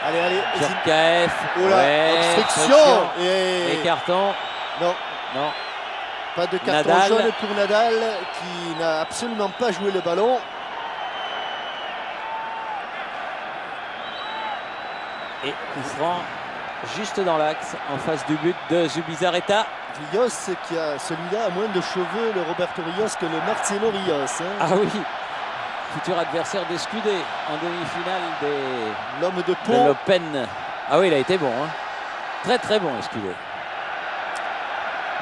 Allez, Djorkaeff, oh là, obstruction et carton. Non, Non, pas de carton Nadal. jaune pour Nadal qui n'a absolument pas joué le ballon. et coup franc juste dans l'axe en face du but de Zubizarreta. Rios qui a celui-là a moins de cheveux, le Roberto Rios, que le Marcelo Rios. Hein. Ah oui, futur adversaire d'Escudé en demi-finale L'homme de de Pau. l'Open. Ah oui, il a été bon. Hein. Très très bon, Escudé.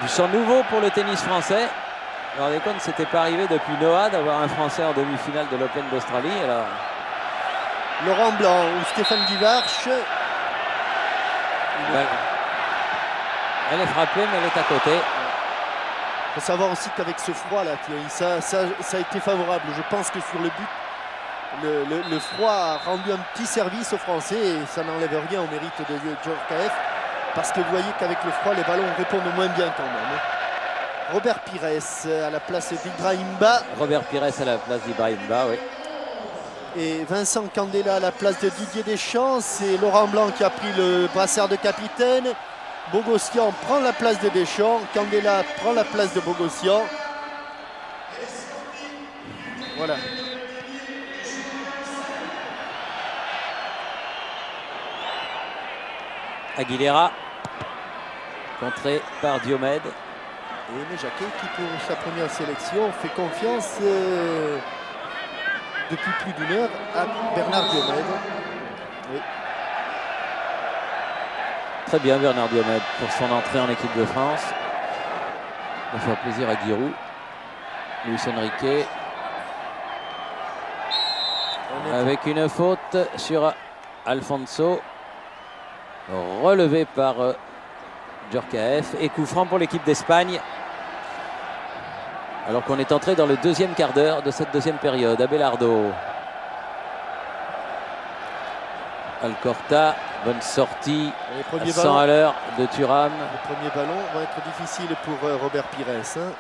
Du sang nouveau pour le tennis français. Vous vous rendez compte, c'était pas arrivé depuis Noah d'avoir un Français en demi-finale de l'Open d'Australie. Alors, Laurent Blanc ou Stéphane Guivarch. elle est frappée, mais elle est à côté. Il faut savoir aussi qu'avec ce froid là, Thierry, ça a été favorable. Je pense que sur le but, le froid a rendu un petit service aux Français et ça n'enlève rien au mérite de Djorkaeff. Parce que vous voyez qu'avec le froid, les ballons répondent moins bien quand même. Robert Pires à la place d'Ibrahim Ba. Robert Pires à la place d'Ibrahim Ba, oui. Et Vincent Candela à la place de Didier Deschamps. C'est Laurent Blanc qui a pris le brassard de capitaine. Bogossian prend la place de Deschamps. Candela prend la place de Bogossian. Voilà. Aguilera, contré par Diomède. Et Aimé Jacquet qui pour sa première sélection fait confiance depuis plus d'une heure à Bernard Diomède. Oui. Très bien Bernard Diomède pour son entrée en équipe de France. Ça va faire plaisir à Giroud. Luis Enrique. Avec une faute sur Alfonso. Relevé par Djorkaeff. Et coup franc pour l'équipe d'Espagne. Alors qu'on est entré dans le deuxième quart d'heure de cette deuxième période. Abelardo. Alcorta, bonne sortie, 100 à l'heure de Thuram. Le premier ballon va être difficile pour Robert Pires. Hein.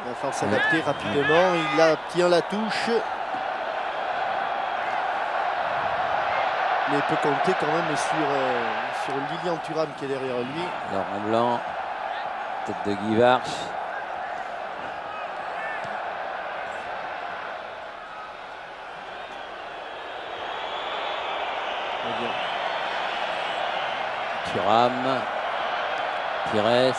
Il va falloir s'adapter rapidement. Il tient la touche. Mais il peut compter quand même sur Lilian Thuram qui est derrière lui. Laurent Blanc, tête de Guy Varch. Thuram, Pires.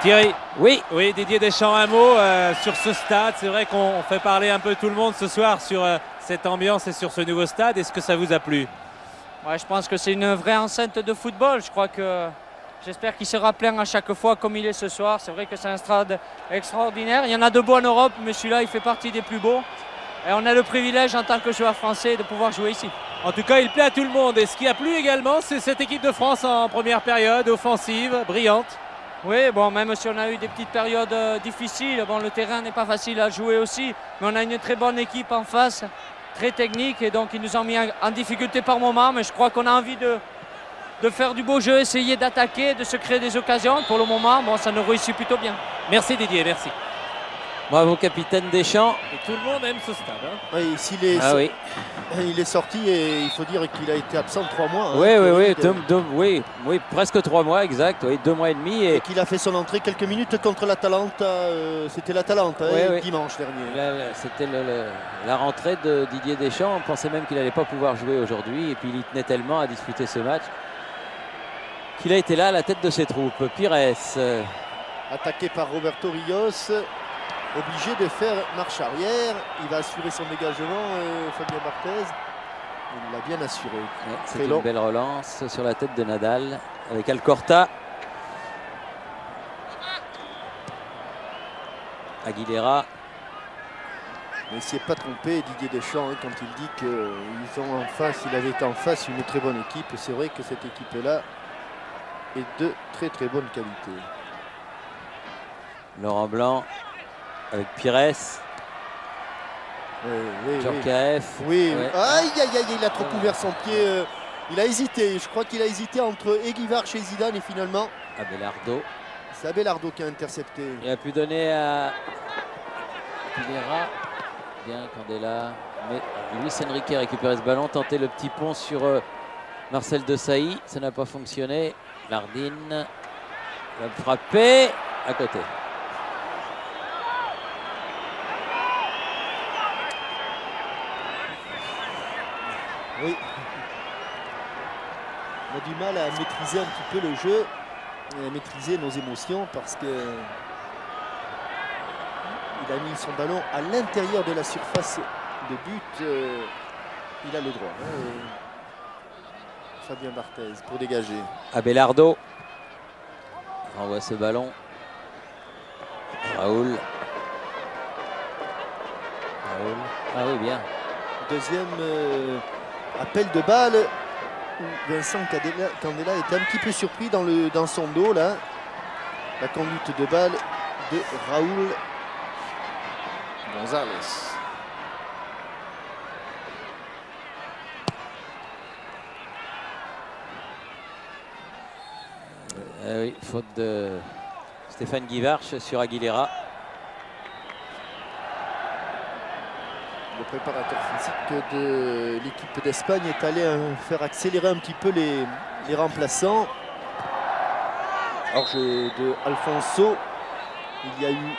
Thierry, oui, Didier Deschamps, un mot sur ce stade. C'est vrai qu'on fait parler un peu tout le monde ce soir sur cette ambiance et sur ce nouveau stade. Est-ce que ça vous a plu? Ouais, je pense que c'est une vraie enceinte de football. J'espère qu'il sera plein à chaque fois comme il est ce soir. C'est vrai que c'est un stade extraordinaire. Il y en a de beaux en Europe, mais celui-là, il fait partie des plus beaux. Et on a le privilège en tant que joueur français de pouvoir jouer ici. En tout cas, il plaît à tout le monde. Et ce qui a plu également, c'est cette équipe de France en première période, offensive, brillante. Oui, bon, même si on a eu des petites périodes difficiles, bon, le terrain n'est pas facile à jouer aussi, mais on a une très bonne équipe en face, très technique, et donc ils nous ont mis en difficulté par moment, mais je crois qu'on a envie de faire du beau jeu, essayer d'attaquer, de se créer des occasions. Pour le moment, bon, ça nous réussit plutôt bien. Merci Didier, merci. Bravo capitaine Deschamps. Et tout le monde aime ce stade. Hein. Oui, il est sorti et il faut dire qu'il a été absent 3 mois. Oui, presque 3 mois, exact. Oui, 2 mois et demi. Et qu'il a fait son entrée quelques minutes contre l'Atalanta. C'était l'Atalanta dimanche dernier. C'était la rentrée de Didier Deschamps. On pensait même qu'il n'allait pas pouvoir jouer aujourd'hui. Et puis il y tenait tellement à disputer ce match qu'il a été là à la tête de ses troupes. Pires. Attaqué par Roberto Rios. Obligé de faire marche arrière. Il va assurer son dégagement, Fabien Barthez. Il l'a bien assuré. C'est une belle relance sur la tête de Nadal avec Alcorta. Aguilera. Mais il ne s'y est pas trompé, Didier Deschamps, quand il dit qu'il avait en face une très bonne équipe. C'est vrai que cette équipe-là est de très très bonne qualité. Laurent Blanc. Avec Pires. Djorkaeff. Oui. Aïe, il a trop couvert son pied. Il a hésité. Je crois qu'il a hésité entre Guy Varch et Zidane et finalement. Abelardo. C'est Abelardo qui a intercepté. Il a pu donner à Aguilera. Bien, Candela. Mais Luis Enrique a récupéré ce ballon. Tenté le petit pont sur Marcel Desailly. Ça n'a pas fonctionné. Lardine va frapper à côté. Oui. On a du mal à maîtriser un petit peu le jeu et à maîtriser nos émotions parce que il a mis son ballon à l'intérieur de la surface de but. Il a le droit. Fabien Barthez pour dégager. Abelardo renvoie ce ballon. Raoul. Ah oui, bien. Deuxième appel de balle où Vincent Candela était un petit peu surpris dans son dos là. La conduite de balle de Raoul González. Oui, faute de Stéphane Guy Varch sur Aguilera. Le préparateur physique de l'équipe d'Espagne est allé faire accélérer un petit peu les remplaçants. Hors-jeu de Alfonso. Il y a eu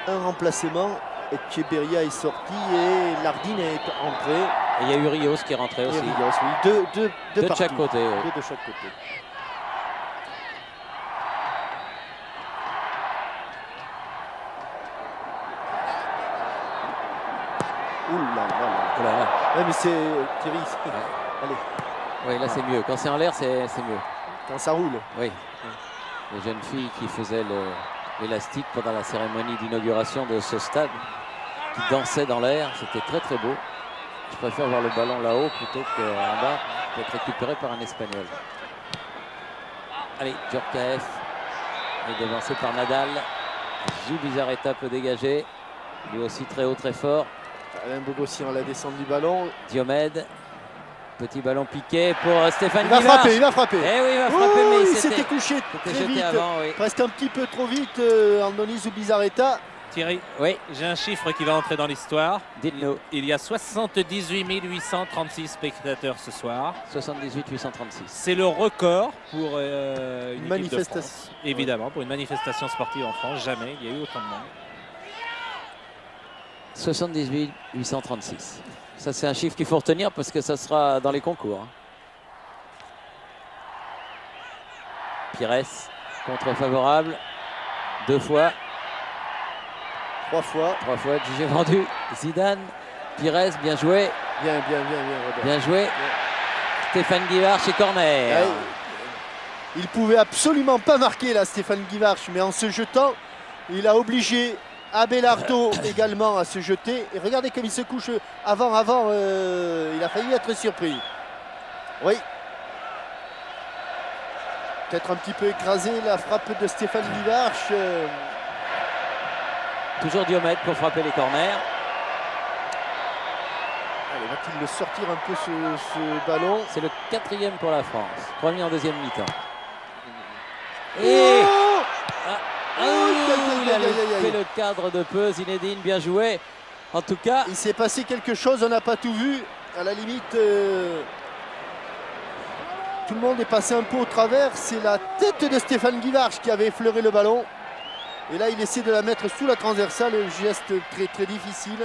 un remplacement. Echeverría est sorti et Lardine est entré. Et il y a eu Rios qui est rentré aussi. Rios, oui. Deux de chaque côté. Deux de chaque côté. Ouais, mais c'est Thierry. Allez, Oui, là c'est mieux. Quand c'est en l'air, c'est mieux. quand ça roule. Oui. Les jeunes filles qui faisaient l'élastique pendant la cérémonie d'inauguration de ce stade, qui dansaient dans l'air, c'était très très beau. Je préfère voir le ballon là-haut plutôt qu'en bas, pour être récupéré par un Espagnol. Allez, Djorkaeff est devancé par Nadal. Zubizarreta peut dégager. Lui aussi très haut, très fort. Alain Bogossian à la descente du ballon. Diomède. Petit ballon piqué pour Stéphane Il va Guivard. frapper, il va frapper. Eh oui, il va frapper, Oh, mais il s'était couché c'était très jeté vite. avant, oui. Presque un petit peu trop vite, Andoni Zubizarreta. Thierry, Oui, j'ai un chiffre qui va entrer dans l'histoire. dites-nous. Il y a 78 836 spectateurs ce soir. 78 836. C'est le record pour une équipe de Manifestation. France. Évidemment, pour une manifestation sportive en France, jamais il y a eu autant de monde. 78 836. Ça, c'est un chiffre qu'il faut retenir parce que ça sera dans les concours. Pires, contre favorable. 2 fois, 3 fois. 3 fois. J'ai vendu. Zidane, Pires, bien joué. Bien, Robert. Bien joué. Stéphane Guivard chez Corner. Ouais, il pouvait absolument pas marquer là, Stéphane Guivard, mais en se jetant, il a obligé Abelardo également à se jeter. Et regardez comme il se couche avant, il a failli être surpris. Oui. Peut-être un petit peu écrasé la frappe de Stéphane Guivard. Toujours Diomède pour frapper les corners. Allez, va-t-il le sortir un peu ce ballon? C'est le 4e pour la France. Premier en deuxième mi-temps. Et il a fait le cadre de peu. Zinedine, bien joué. En tout cas, Il s'est passé quelque chose, on n'a pas tout vu. À la limite, tout le monde est passé un peu au travers. C'est la tête de Stéphane Guivard qui avait effleuré le ballon. Et là, il essaie de la mettre sous la transversale. Un geste très très difficile.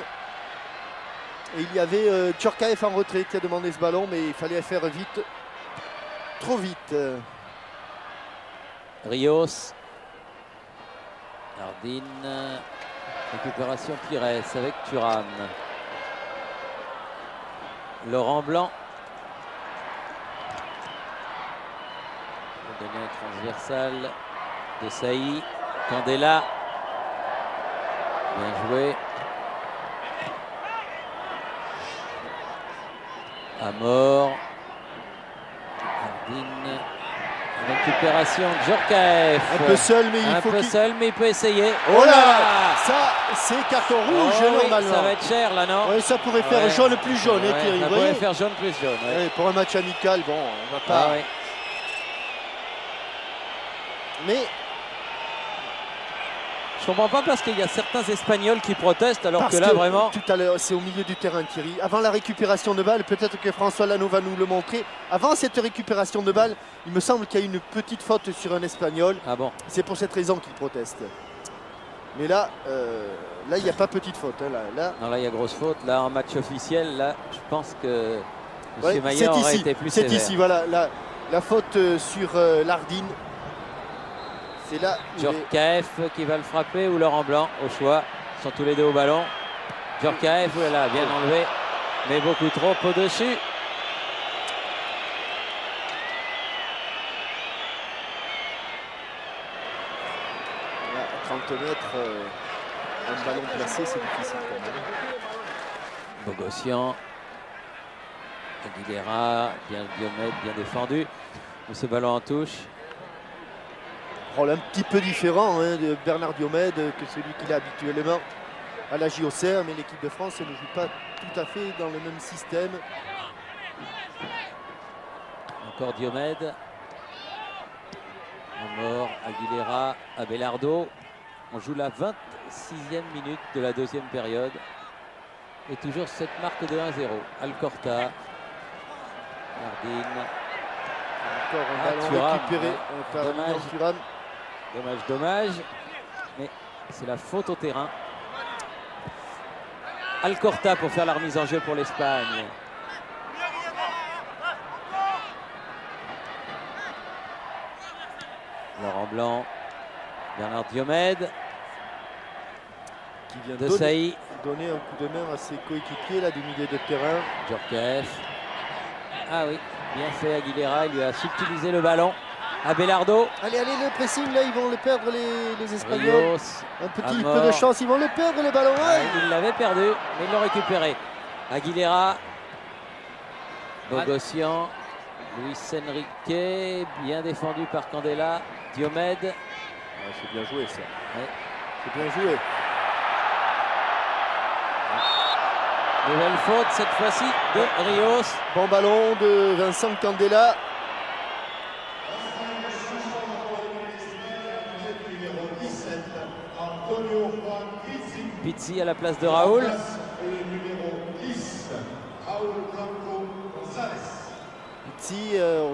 Et il y avait Djorkaeff en retrait qui a demandé ce ballon, mais il fallait faire vite. Trop vite. Rios. Nardine. Récupération Pires avec Thuram. Laurent Blanc. On va donner un transversal de Saï. Candela. Bien joué. Amor. Nardine. Récupération de Djorkaeff. Un peu seul, mais il Un faut peu qu'il... seul, mais il peut essayer. Oh là, ça, c'est carton rouge Oh oui, normalement. ça va être cher là, non? Ouais, ça pourrait faire Ouais. jaune plus jaune, hein, Ouais, Thierry. ça vous pourrait voyez faire jaune plus jaune. Ouais. Ouais, pour un match amical, bon, on va pas. Ah ouais. Mais Je comprends pas parce qu'il y a certains Espagnols qui protestent alors parce que là vraiment. tout à l'heure, c'est au milieu du terrain, Thierry. Avant la récupération de balle, peut-être que François Lano va nous le montrer. Avant cette récupération de balle, il me semble qu'il y a une petite faute sur un Espagnol. Ah bon? C'est pour cette raison qu'il proteste. Mais là, il n'y a pas petite faute. Hein, là. Non, là il y a grosse faute. Là en match officiel, là je pense que Ouais, M. Maillard aurait ici, été plus c'est sévère. ici, voilà, la faute sur Lardine. C'est là. où il est- Djorkaeff qui va le frapper ou Laurent Blanc au choix. Ils sont tous les deux au ballon. Djorkaeff, voilà, bien enlevé, mais beaucoup trop au-dessus. À 30 mètres, un ballon placé, c'est difficile quand même. Bogossian, Aguilera, bien Diomède, bien défendu. Ce ballon en touche. Rôle un petit peu différent hein, de Bernard Diomède que celui qu'il a habituellement à la JOCR, mais l'équipe de France ne joue pas tout à fait dans le même système. Encore Diomède. Amor, Aguilera, Abelardo. On joue la 26e minute de la deuxième période. Et toujours cette marque de 1-0. Alcorta. Nardine. Encore un ballon Thuram, récupéré ouais. par Dommage. Lilian Thuram. Dommage. Mais c'est la faute au terrain. Alcorta pour faire la remise en jeu pour l'Espagne. Laurent Blanc. Bernard Diomède. qui vient De Sailly. donner un coup de main à ses coéquipiers là, du milieu de terrain. Djorkaeff. Ah oui, bien fait Aguilera, il lui a subtilisé le ballon. Abelardo. Allez, le pressing, là, ils vont le perdre les Espagnols. Rios. Un petit Amor. peu de chance, ils vont le perdre le ballon. Ah, il l'avait perdu, mais ils l'ont récupéré. Aguilera. Bogossian. Luis Enrique, bien défendu par Candela. Diomède. C'est bien joué ça. Ouais. C'est bien joué. Nouvelle faute cette fois-ci de Rios. Bon ballon de Vincent Candela. Pizzi à la place de Raoul.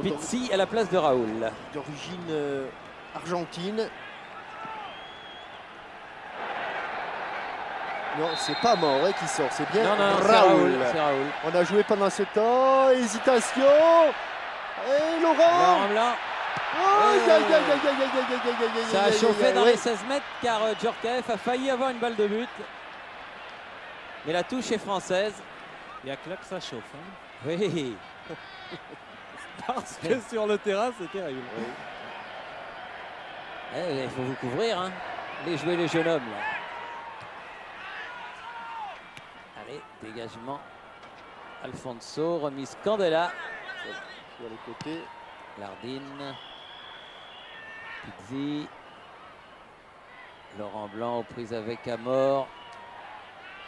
Pizzi à la place de Raoul. D'origine argentine. Non, c'est pas mort qui sort, c'est bien Non, Raoul. c'est Raoul. On a joué pendant ce temps, hésitation. Et Laurent Blanc. Ça a chauffé dans les 16 mètres car Djorkaeff a failli avoir une balle de but. Mais la touche est française. Il n'y a que là que ça chauffe. Hein. Oui. Parce que sur le terrain, c'est terrible. Il faut vous couvrir. Hein. Allez jouer le jeune homme. Là. Allez, dégagement. Alfonso, remise Candela. Sur les côtés. Lardine. Pizzi. Laurent Blanc aux prises avec Amor.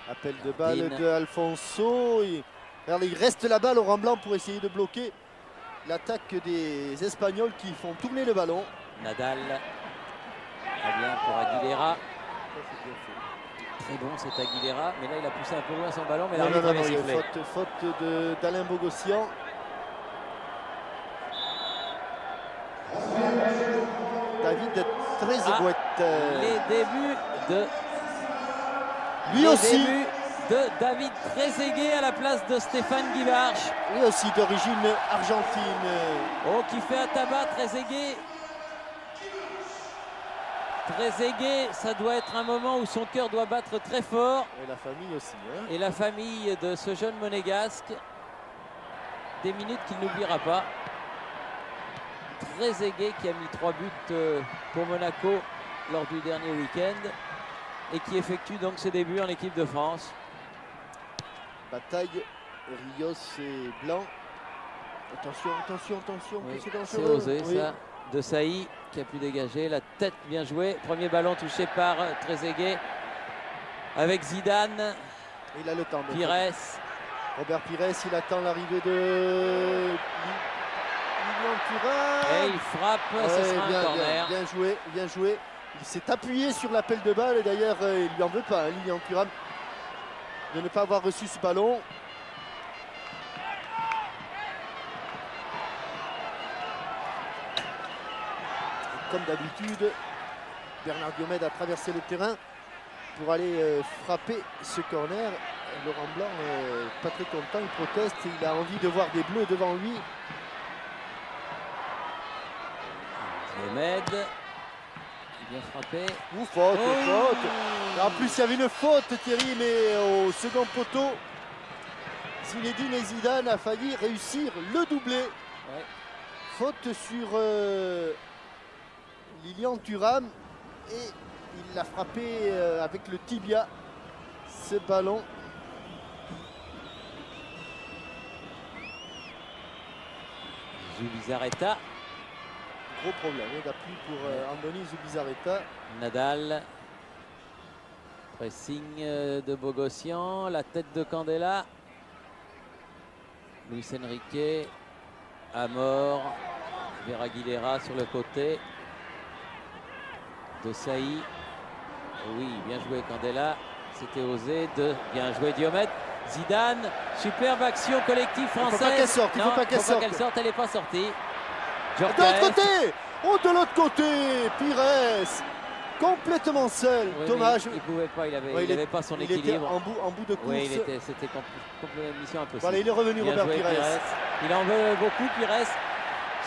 Appel de balle de Alfonso. Regardez, il reste là-bas, Laurent Blanc, pour essayer de bloquer l'attaque des Espagnols qui font tourner le ballon. Nadal. Très bien pour Aguilera. Très bon cet Aguilera. Mais là, il a poussé un peu loin son ballon. Mais l'arbitre avait sifflé. Faute d'Alain Bogossian. David Trezeguet. Les débuts de... Lui aussi. Début de David Trezeguet à la place de Stéphane Guivarch. Lui aussi d'origine argentine. Oh, qui fait un tabac, Trezeguet. Trezeguet, ça doit être un moment où son cœur doit battre très fort. Et la famille aussi. Hein. Et la famille de ce jeune monégasque. Des minutes qu'il n'oubliera pas. Trezeguet qui a mis 3 buts pour Monaco lors du dernier week-end. Et qui effectue donc ses débuts en équipe de France. Bataille, Rios et Blanc. Attention, Oui, c'est dangereux. c'est osé ça. De Sailly qui a pu dégager. La tête bien jouée. Premier ballon touché par Trezeguet. Avec Zidane. Il a le temps. Pires. Robert Pires, il attend l'arrivée de Lilian Thuram. Et il frappe, ce sera un corner. Bien joué. Il s'est appuyé sur l'appel de balle et d'ailleurs il lui en veut pas, Lilian Thuram, de ne pas avoir reçu ce ballon. Et comme d'habitude, Bernard Diomède a traversé le terrain pour aller frapper ce corner. Laurent Blanc, pas très content, il proteste, il a envie de voir des bleus devant lui. Diomède. Bien frappé. Faute. En plus, il y avait une faute, Thierry, mais au second poteau, Zinedine Zidane a failli réussir le doublé. Ouais. Faute sur Lilian Thuram et il l'a frappé avec le tibia, ce ballon. Zubizarreta. Gros problème d'appui pour Andoni Zubizarreta. Nadal. Pressing de Bogossian. La tête de Candela. Luis Enrique. Amor. Vers Aguilera sur le côté. De Sailly. Oui, bien joué Candela. C'était osé. Bien joué Diomède. Zidane. Superbe action collective française. Il ne faut pas qu'elle sorte. Elle n'est pas sortie. De l'autre côté. De l'autre côté, Pires, complètement seul. Oui, dommage. Il ne pouvait pas, il n'avait pas son équilibre. Il était en bout de course. Oui, c'était complètement mission impossible. Voilà, il est revenu, bien Robert joué, Pires. Il en veut beaucoup, Pires,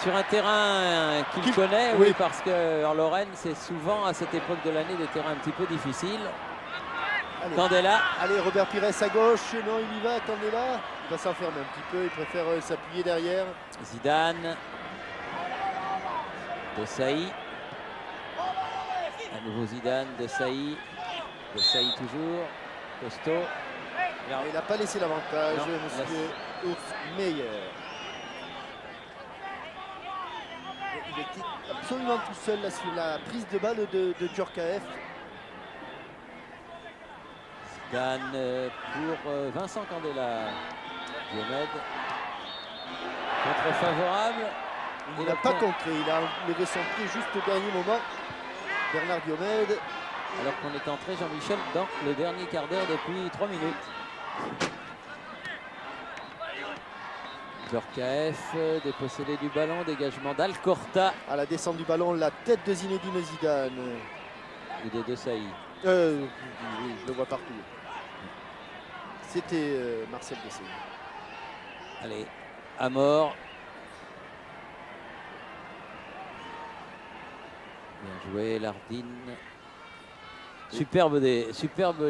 sur un terrain qu'il connaît, oui, parce qu'en Lorraine, c'est souvent à cette époque de l'année des terrains un petit peu difficiles. Candela. Allez, Robert Pires à gauche. Non, il y va, Candela. Il va s'enfermer un petit peu. Il préfère s'appuyer derrière. Zidane. Desailly. À nouveau Zidane, Desailly. Desailly toujours. Costaud. Il n'a pas laissé l'avantage, Non, monsieur Urs Meier. Il était absolument tout seul là, sur la prise de balle de Djorkaeff. Zidane pour Vincent Candela. Diomède. Contre favorable. Il n'a pas contré, il a levé son pied juste au dernier moment. Bernard Diomède. Alors qu'on est entré, Jean-Michel, dans le dernier quart d'heure depuis 3 minutes. Djorkaeff, dépossédé du ballon, dégagement d'Alcorta. À la descente du ballon, la tête de Zinedine Zidane. Ou de Desailly. Oui, je le vois partout. C'était Marcel Desailly. Allez, à mort. Bien joué, Lardine. Superbe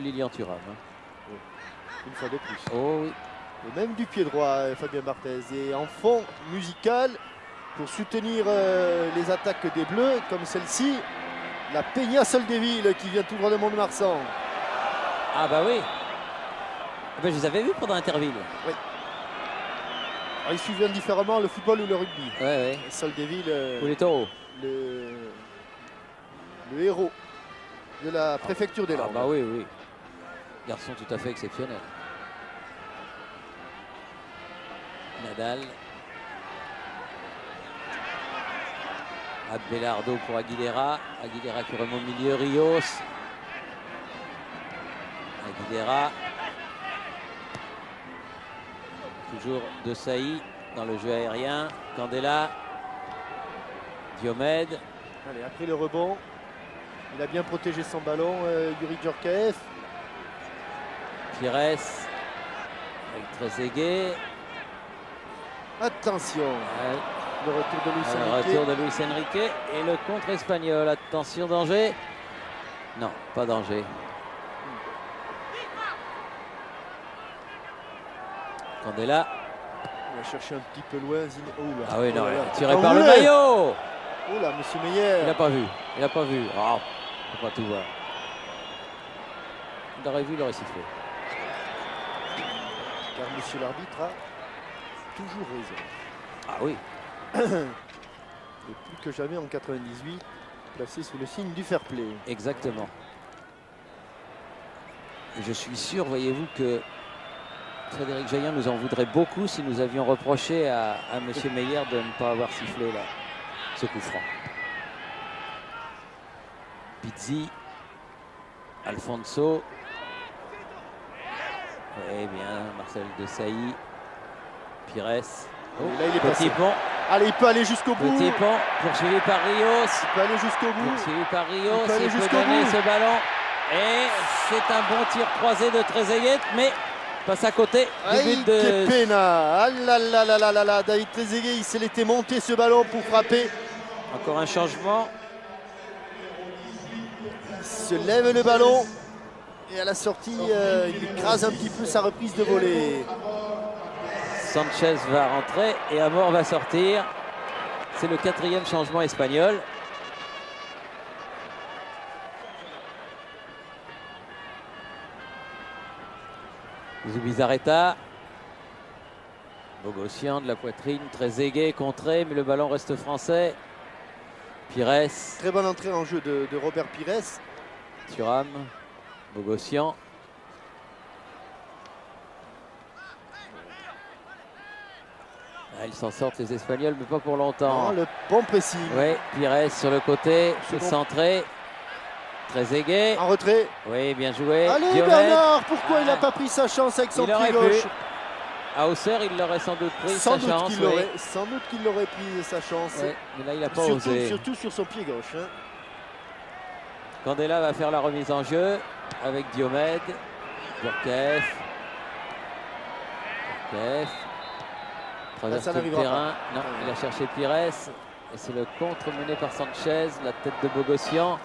Lilian Thuram. Hein. Une fois de plus. Oh oui. Et même du pied droit, Fabien Barthez. Et en fond musical, pour soutenir les attaques des Bleus, comme celle-ci, la Peña Soldeville qui vient tout droit de Mont-de-Marsan. Ah bah oui. Ben, je les avais vus pendant Interville. Oui. Alors, ils suivent indifféremment le football ou le rugby. Ouais. Soldeville. Ou les taureaux. Le héros de la préfecture des Landes. Ah bah oui. Garçon tout à fait exceptionnel. Nadal. Abelardo pour Aguilera. Aguilera qui remonte au milieu. Rios. Aguilera. Toujours Desailly dans le jeu aérien. Candela. Diomède. Allez, après le rebond, il a bien protégé son ballon, Yuri Djorkaeff. Pires. Avec Trezeguet. Attention, Ouais. le retour de Luis Le Enrique. retour de Luis Enrique et le contre espagnol. Attention, danger. Non, pas danger. Candela. Il va chercher un petit peu loin. Oh là. Ah oui, non, Oh là là. tiré Oh par le ouais. maillot. Oh là, monsieur Meyer. Il n'a pas vu. Il n'a pas vu. Oh, il ne peut pas tout voir. Il aurait vu, il aurait sifflé. Car monsieur l'arbitre a toujours raison. Ah oui. Et plus que jamais en 98, placé sous le signe du fair play. Exactement. Et je suis sûr, voyez-vous, que Frédéric Jaillin nous en voudrait beaucoup si nous avions reproché à M. Meyer de ne pas avoir sifflé là, ce coup franc. Pizzi, Alfonso. Oui, bien, Marcel Desailly, Pires. Oh, Et là, il est petit passé. pont, Allez, il peut aller jusqu'au bout. petit pont, poursuivi par Rios. Il peut aller jusqu'au bout. Poursuivi par Rios, Il peut aller il peut jusqu'au donner bout. ce ballon. Et c'est un bon tir croisé de Trezeguet, mais passe à côté du Aïe, but que de... pena. Ah là là là là là là. David Trezeguet, il s'est laissé monter ce ballon pour frapper. Encore un changement. Il se lève le ballon. Et à la sortie, il écrase un petit peu sa reprise de volée. Sanchez va rentrer et Amor va sortir. C'est le 4e changement espagnol. Zubizarreta. Bogossian de la poitrine, Trezeguet contré, mais le ballon reste français. Pires, Très bonne entrée en jeu de Robert Pires. Thuram, Bogossian. Ah, ils s'en sortent les Espagnols, mais pas pour longtemps. Non, le bon pressing. Oui, Pires sur le côté, c'est Second. centré. Trezeguet. En retrait. Oui, bien joué. Allez Diomède. Bernard, pourquoi il n'a Ah. pas pris sa chance avec son Il pied aurait gauche? pu. À Auxerre, il l'aurait sans doute pris Sans sa doute chance. qu'il oui. l'aurait, sans doute qu'il aurait pris sa chance. Oui, mais là, il n'a pas osé. Surtout sur son pied gauche. Hein. Candela va faire la remise en jeu avec Diomède. Djorkaeff. Traverse ça tout le n'arrivera terrain. pas. Non, il a cherché Pires. Et c'est le contre mené par Sanchez. La tête de Bogossian.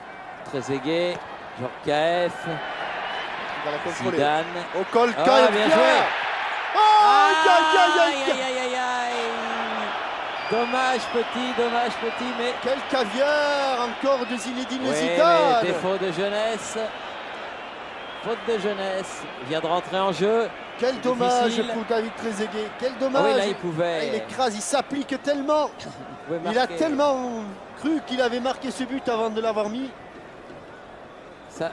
Trezeguet. Djorkaeff. Il va la contrôler. Zidane. Au col, Ah, Caviar. bien joué. Oh, aïe, aïe, aïe, Aïe, aïe. aïe, aïe, aïe. Dommage petit, mais Quel caviar encore de Zinedine oui, Zidane. mais défaut de jeunesse. Faute de jeunesse. Il vient de rentrer en jeu. Quel dommage difficile. pour David Trezeguet. Quel Ah dommage. oui, là, il Ah, pouvait. il écrase, il s'applique tellement. pouvait Il a marquer. tellement cru qu'il avait marqué ce but avant de l'avoir mis. Ça.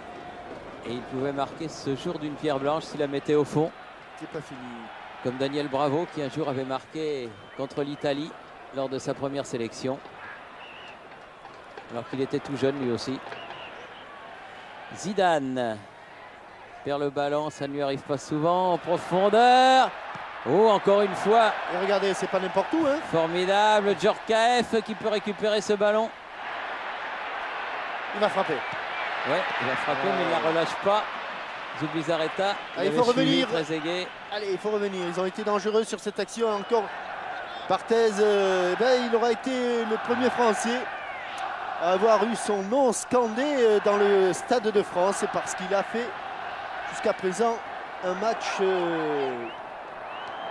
Et il pouvait marquer ce jour d'une pierre blanche s'il la mettait au fond. C'est pas fini. Comme Daniel Bravo qui un jour avait marqué contre l'Italie lors de sa première sélection. Alors qu'il était tout jeune lui aussi. Zidane perd le ballon, ça ne lui arrive pas souvent. En profondeur. Oh, encore une fois. Et regardez, c'est pas n'importe où. Hein. Formidable. Djorkaeff qui peut récupérer ce ballon. Il va frapper. Ouais, il va frapper, mais il ne la relâche pas. Zubizarreta. Ah, il avait faut suivi revenir. Trezeguet. Allez, il faut revenir. Ils ont été dangereux sur cette action. Encore Barthez, il aura été le premier Français à avoir eu son nom scandé dans le Stade de France parce qu'il a fait jusqu'à présent un match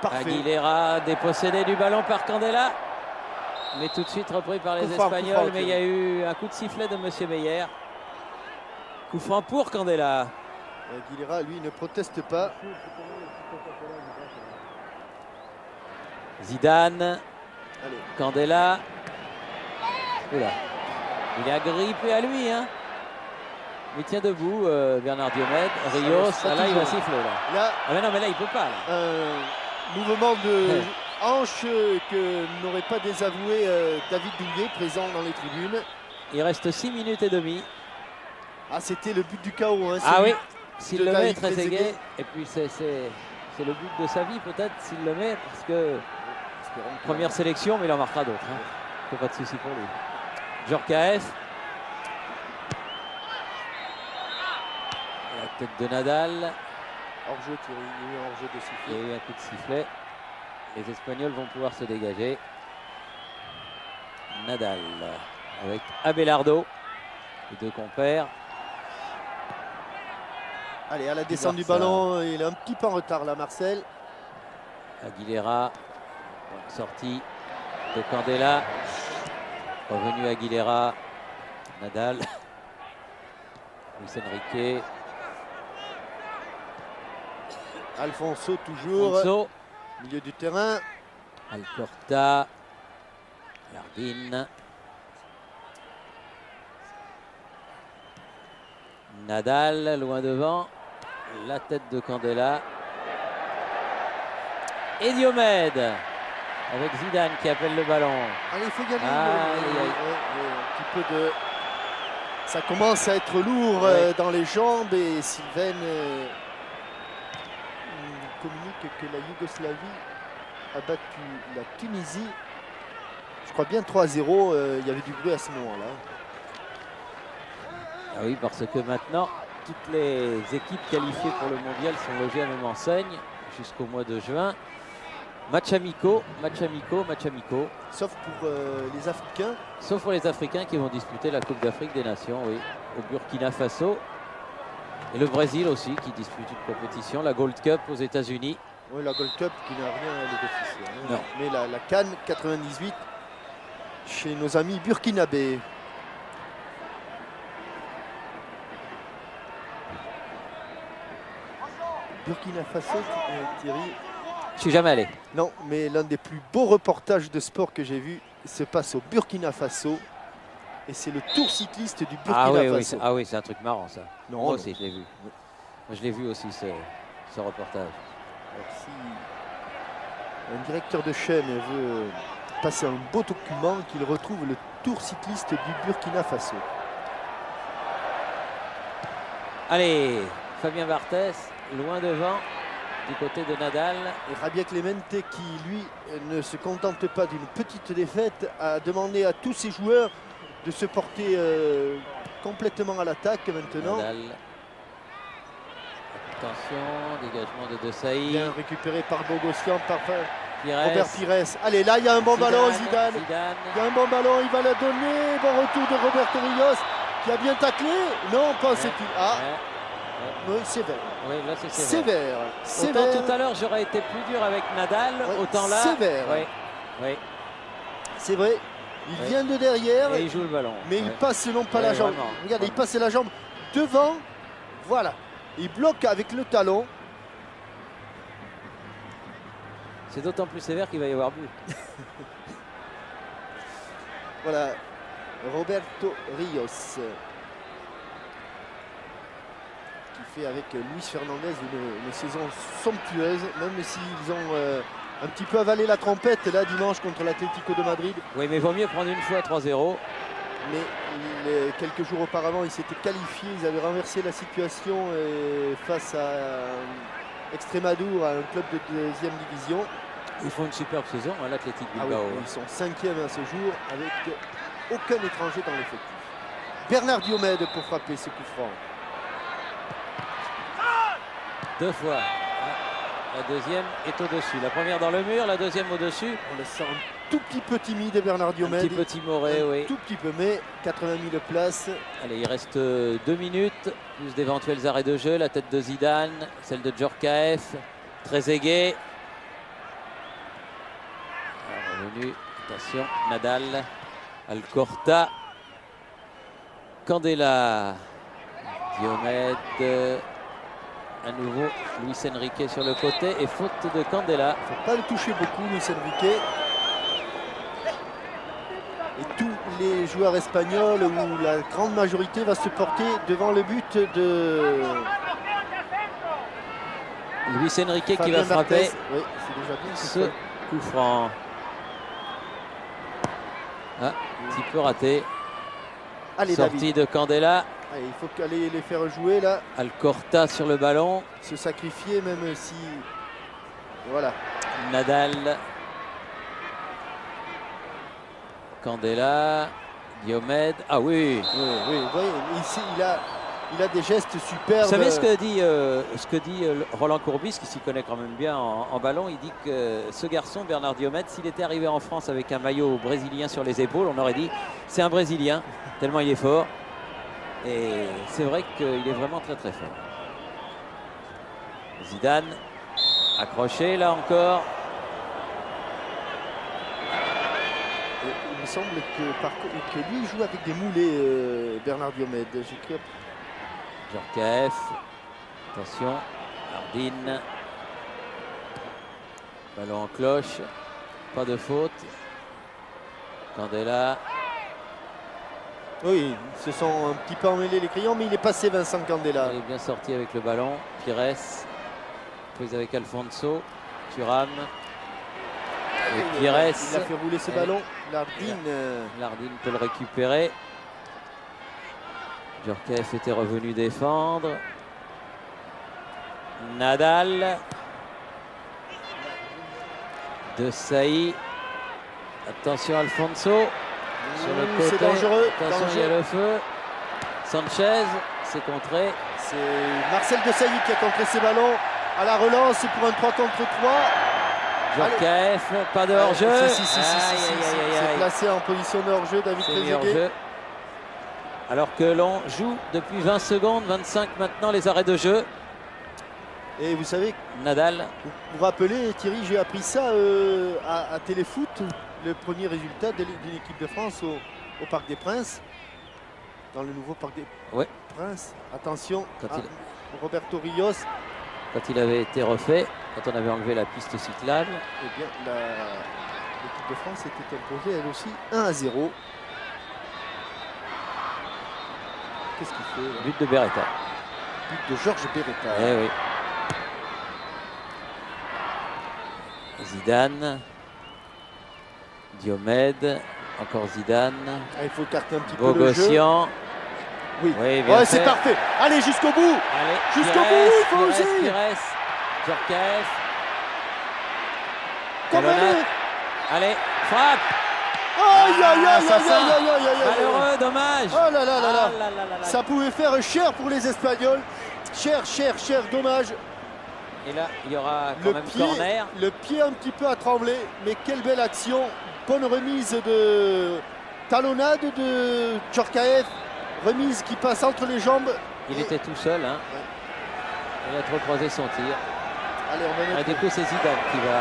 parfait. Aguilera dépossédé du ballon par Candela. Mais tout de suite repris par les Coup franc, Espagnols. Mais il y a eu un coup de sifflet de Monsieur Meyer. Coup franc pour Candela. Aguilera, lui, ne proteste pas. Zidane. Allez. Candela. Oula. Il est agrippé à lui. Hein. Il tient debout, Bernard Diomède. Rios. ça Ah, là, il va toujours. siffler. Là. Là, Ah mais non, mais là, il peut pas. Là. un mouvement de hanche que n'aurait pas désavoué David Douillet, présent dans les tribunes. Il reste 6 minutes et demie. Ah, c'était le but du chaos. Hein, Ah celui oui, s'il de le met, David Trezeguet. Trezeguet. Et puis c'est le but de sa vie peut-être s'il le met, parce que première sélection, mais il en marquera d'autres. Hein. Pas de souci pour lui. Djorkaeff. La tête de Nadal. Hors-jeu, Thierry. Il y a eu un hors-jeu de Il y sifflet. a eu un coup de sifflet. Les Espagnols vont pouvoir se dégager. Nadal avec Abelardo, les deux compères. Allez, à la descente du voir ça. ballon, il est un petit peu en retard là, Marcel. Aguilera, sortie de Candela, revenu Aguilera, Nadal, Luis Enrique, Alfonso toujours, Alonso, milieu du terrain. Alcorta, Jardine, Nadal loin devant, la tête de Candela et Diomède avec Zidane qui appelle le ballon. Allez, il faut gagner. Aïe, aïe. Un petit peu de... Ça commence à être lourd dans les jambes et Sylvain communique que la Yougoslavie a battu la Tunisie. Je crois bien 3-0. Il y avait du bruit à ce moment-là. Ah oui, parce que maintenant, toutes les équipes qualifiées pour le mondial sont logées à la même enseigne jusqu'au mois de juin. Match amicaux, match amicaux, match amicaux. Sauf pour les Africains. Sauf pour les Africains qui vont disputer la Coupe d'Afrique des Nations, oui, au Burkina Faso. Et le Brésil aussi qui dispute une compétition, la Gold Cup aux États-Unis. Oui, la Gold Cup qui n'a rien à bénéficier. Hein. Non. Mais la CAN 98 chez nos amis burkinabés. Burkina Faso, Thierry. Je suis jamais allé. Non, mais l'un des plus beaux reportages de sport que j'ai vu se passe au Burkina Faso. Et c'est le tour cycliste du Burkina Ah oui, Faso. oui, c'est un truc marrant ça. Non, Moi non. aussi, je l'ai vu. Moi, je l'ai vu aussi ce reportage. Alors, si un directeur de chaîne veut passer un beau document, qu'il retrouve le tour cycliste du Burkina Faso. Allez, Fabien Barthès, loin devant, du côté de Nadal. Et Javier Clemente qui, lui, ne se contente pas d'une petite défaite, a demandé à tous ses joueurs de se porter complètement à l'attaque maintenant. Nadal. Attention, dégagement de De Sailly. Bien récupéré par Bogossian, par Pires. Robert Pires. Allez, là, il y a un bon ballon, Zidane. Zidane. Il y a un bon ballon, il va la donner. Bon retour de Roberto Rios qui a bien taclé. Non, pensait-il. Ah, Ouais. Oui, sévère. Oui, là c'est sévère. Sévère. Autant tout à l'heure j'aurais été plus dur avec Nadal, Ouais, autant là. sévère. Oui, oui. C'est vrai. Il Oui. vient de derrière, Et il joue le ballon. mais il Ouais. passe non pas Ouais, la jambe. vraiment. Regardez, il passe la jambe devant. Voilà. Il bloque avec le talon. C'est d'autant plus sévère qu'il va y avoir but. Voilà. Roberto Rios. Qui fait avec Luis Fernandez une saison somptueuse, même s'ils ont un petit peu avalé la trompette là dimanche contre l'Atlético de Madrid. Oui, mais vaut mieux prendre une fois 3-0. Mais quelques jours auparavant, ils s'étaient qualifiés, ils avaient renversé la situation face à Extremadura, un club de deuxième division. Ils font une superbe saison à l'Athletic Ah oui, Bilbao. ils sont 5e à ce jour avec aucun étranger dans l'effectif. Bernard Diomède pour frapper ce coup franc. Deux fois. Ah, la deuxième est au-dessus. La première dans le mur, la deuxième au-dessus. On le sent un tout petit peu timide, Bernard Un Diomède. petit peu timoré, Un oui. tout petit peu, mais 80 000 places. Allez, il reste 2 minutes, plus d'éventuels arrêts de jeu. La tête de Zidane, celle de Djorkaeff, Trezeguet. Revenu, attention, Nadal, Alcorta, Candela, Diomède, à nouveau Luis Enrique sur le côté et faute de Candela. Il ne faut pas le toucher beaucoup, Luis Enrique. Et tous les joueurs espagnols, ou la grande majorité, va se porter devant le but de Luis Enrique qui Fabien va frapper Barthez. Oui, c'est déjà bien. ce coup franc. Ah, un petit peu raté. Allez, Sortie David. de Candela. Allez, il faut aller les faire jouer là, Alcorta sur le ballon. se sacrifier même si... Voilà. Nadal. Candela. Diomède. Ah oui. Oui, vous voyez, ici, il a des gestes superbes. Vous savez ce que dit Roland Courbis, qui s'y connaît quand même bien en ballon. Il dit que ce garçon, Bernard Diomède, s'il était arrivé en France avec un maillot brésilien sur les épaules, on aurait dit c'est un Brésilien, tellement il est fort. Et c'est vrai qu'il est vraiment très très fort. Zidane, accroché là encore. Il me semble que lui joue avec des moulets, Bernard Diomède. J'ai cru... Djorkaeff, attention, Hardin, ballon en cloche, pas de faute. Candela, Oui, ils se sont un petit peu emmêlés les crayons, mais il est passé Vincent Candela. il est bien sorti avec le ballon. Pires, prise avec Alfonso, Thuram, et Pires. Il a fait rouler ce ballon. Lardine. Lardine peut le récupérer. Djorkaeff était revenu défendre. Nadal. De Sailly. Attention Alfonso. Sur le C'est côté. dangereux. Attention, il y a le feu. Sanchez, c'est contré. C'est Marcel Desailly qui a contré ses ballons à la relance pour un 3 contre 3. Djorkaeff, pas de hors-jeu. Si, c'est placé en position de hors-jeu, David C'est mis Trezeguet. hors-jeu. Alors que l'on joue depuis 20 secondes, 25 maintenant les arrêts de jeu. Et vous savez, Nadal. vous vous rappelez, Thierry, j'ai appris ça à Téléfoot, le premier résultat d'une équipe de France au Parc des Princes, dans le nouveau Parc des Princes. Attention, Roberto Rios. Quand il avait été refait, quand on avait enlevé la piste cyclable. Eh bien, l'équipe de France était imposée elle aussi 1-0. Qu'est-ce qu'il fait là? But de Beretta. But de Georges Beretta. Eh oui. Zidane. Diomède. Encore Zidane. Il faut écarter un petit peu le jeu. Bogossian. Oui, bien c'est fait. parfait. Allez, jusqu'au bout. Allez, Jusqu'au Pires, bout, il faut Pires, oser. Pires, Djorkaeff. Comme Talonnade. Allez, frappe. Aïe, aïe, aïe, aïe, Assassin. aïe, aïe, aïe, aïe, aïe. Malheureux, dommage. Oh là là là là. Ah là là là là. Ça pouvait faire cher pour les Espagnols. Cher, cher, cher, dommage. Et là, il y aura quand même corner. Le pied un petit peu à trembler, mais quelle belle action. Bonne remise de talonnade de Djorkaeff. Remise qui passe entre les jambes. Il était tout seul. Hein. Il a trop croisé son tir. Allez, on va mettre... Du coup, c'est Zidane qui va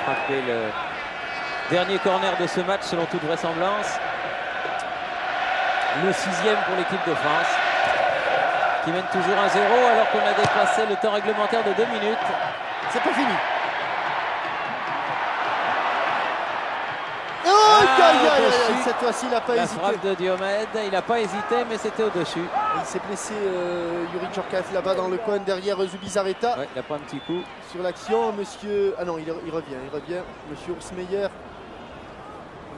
frapper le dernier corner de ce match selon toute vraisemblance. Le 6e pour l'équipe de France qui mène toujours 1-0 alors qu'on a dépassé le temps réglementaire de 2 minutes. C'est pas fini. Oh, cette fois-ci, il n'a pas la hésité. frappe de Diomède, il n'a pas hésité, mais c'était au-dessus. Il s'est blessé, Yuri Djorkaeff, là-bas dans le coin derrière Zubizarreta. Ouais, il a pas un petit coup. Sur l'action, monsieur... Ah non, il revient. Monsieur Oursmeyer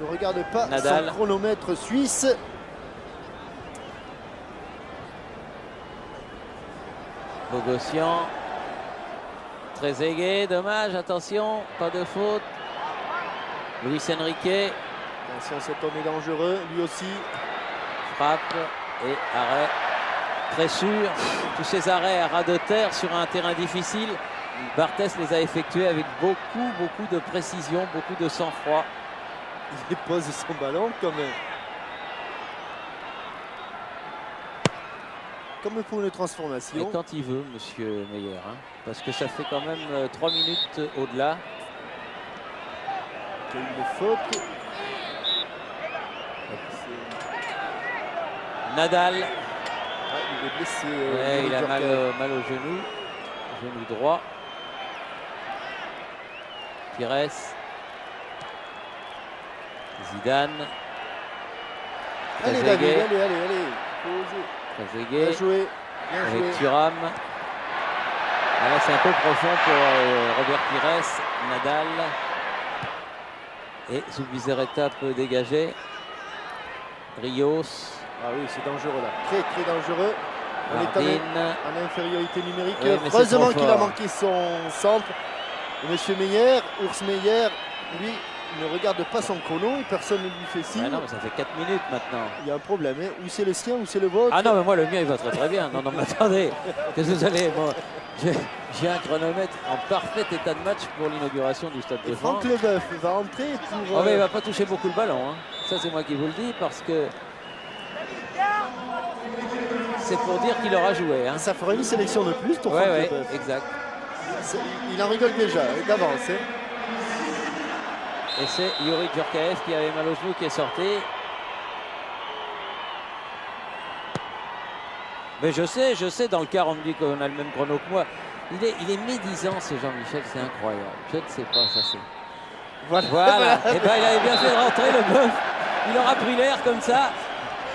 ne regarde pas Nadal. son chronomètre suisse. Bogossian. Très aigué, dommage, attention, pas de faute. Luis Enrique. Attention, cet homme est dangereux, lui aussi. Frappe et arrêt. Très sûr, tous ces arrêts à ras de terre sur un terrain difficile. Barthès les a effectués avec beaucoup de précision, beaucoup de sang-froid. Il dépose son ballon comme pour une transformation. Et quand il veut, monsieur Meyer, hein, parce que ça fait quand même 3 minutes au-delà. Il y a eu une faute. Nadal. Ah, il est blessé. Ouais, il a mal au genou. Genou droit. Pires. Zidane. Allez, David, allez. Trezeguet. Bien joué. Avec Thuram. Là, c'est un peu profond pour Robert Pires. Nadal. Et Zubizarreta peut dégager. Rios. Ah oui, c'est dangereux là. Très dangereux. On Martin. est en infériorité numérique. Oui, mais heureusement c'est trop qu'il a fort. manqué son centre. Et monsieur Meyer, Oursmeyer, lui, ne regarde pas son chrono. Personne ne lui fait signe. Ah non, mais ça fait 4 minutes maintenant. Il y a un problème. Hein. Ou c'est le sien, ou c'est le vôtre. Ah non, mais moi, le mien, il va très bien. Non, mais attendez. Qu'est-ce que vous allez... Moi, j'ai un chronomètre en parfait état de match pour l'inauguration du Stade de Et France. Franck Leboeuf va entrer pour... Oh, mais il va pas toucher beaucoup le ballon. Hein. Ça, c'est moi qui vous le dis, parce que... C'est pour dire qu'il aura joué. Hein. Ça fera une sélection de plus pour Franck Ouais, Leboeuf. exact. Il en rigole déjà, d'avance. Hein. Et c'est Yuri Djorkaeff qui avait mal au genou qui est sorti. Mais je sais, dans le quart, on me dit qu'on a le même chrono que moi. Il est médisant, ce Jean-Michel, c'est incroyable. Je ne sais pas, ça c'est... Voilà. Et ben, il avait bien fait de rentrer, le bœuf. Il aura pris l'air comme ça.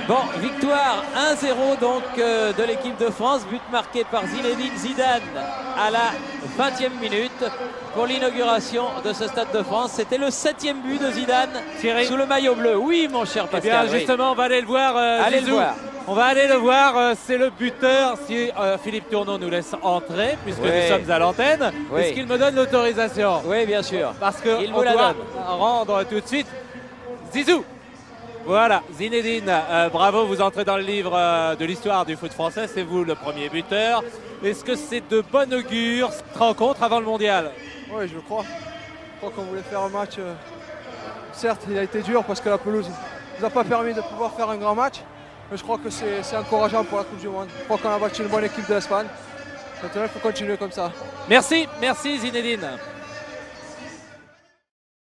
Bon, victoire 1-0 donc de l'équipe de France. But marqué par Zinedine Zidane à la 20e minute pour l'inauguration de ce Stade de France. C'était le 7e but de Zidane Thierry. sous le maillot bleu. Oui, mon cher Eh Pascal. bien, justement, on va aller le voir. Allez Zizou. le voir. On va aller le voir. C'est le buteur. Si Philippe Tourneau nous laisse entrer, puisque Oui. nous sommes à l'antenne, Oui. est-ce qu'il me donne l'autorisation? Oui, bien sûr. Parce Il qu'on vous la doit donne. rendre tout de suite Zizou. Voilà, Zinedine, bravo, vous entrez dans le livre de l'histoire du foot français, c'est vous le premier buteur. Est-ce que c'est de bon augure cette rencontre avant le mondial? Oui, je le crois. Je crois qu'on voulait faire un match. Certes, il a été dur parce que la pelouse ne nous a pas permis de pouvoir faire un grand match. Mais je crois que c'est encourageant pour la Coupe du Monde. Je crois qu'on a battu une bonne équipe de l'Espagne. Maintenant, il faut continuer comme ça. Merci Zinedine.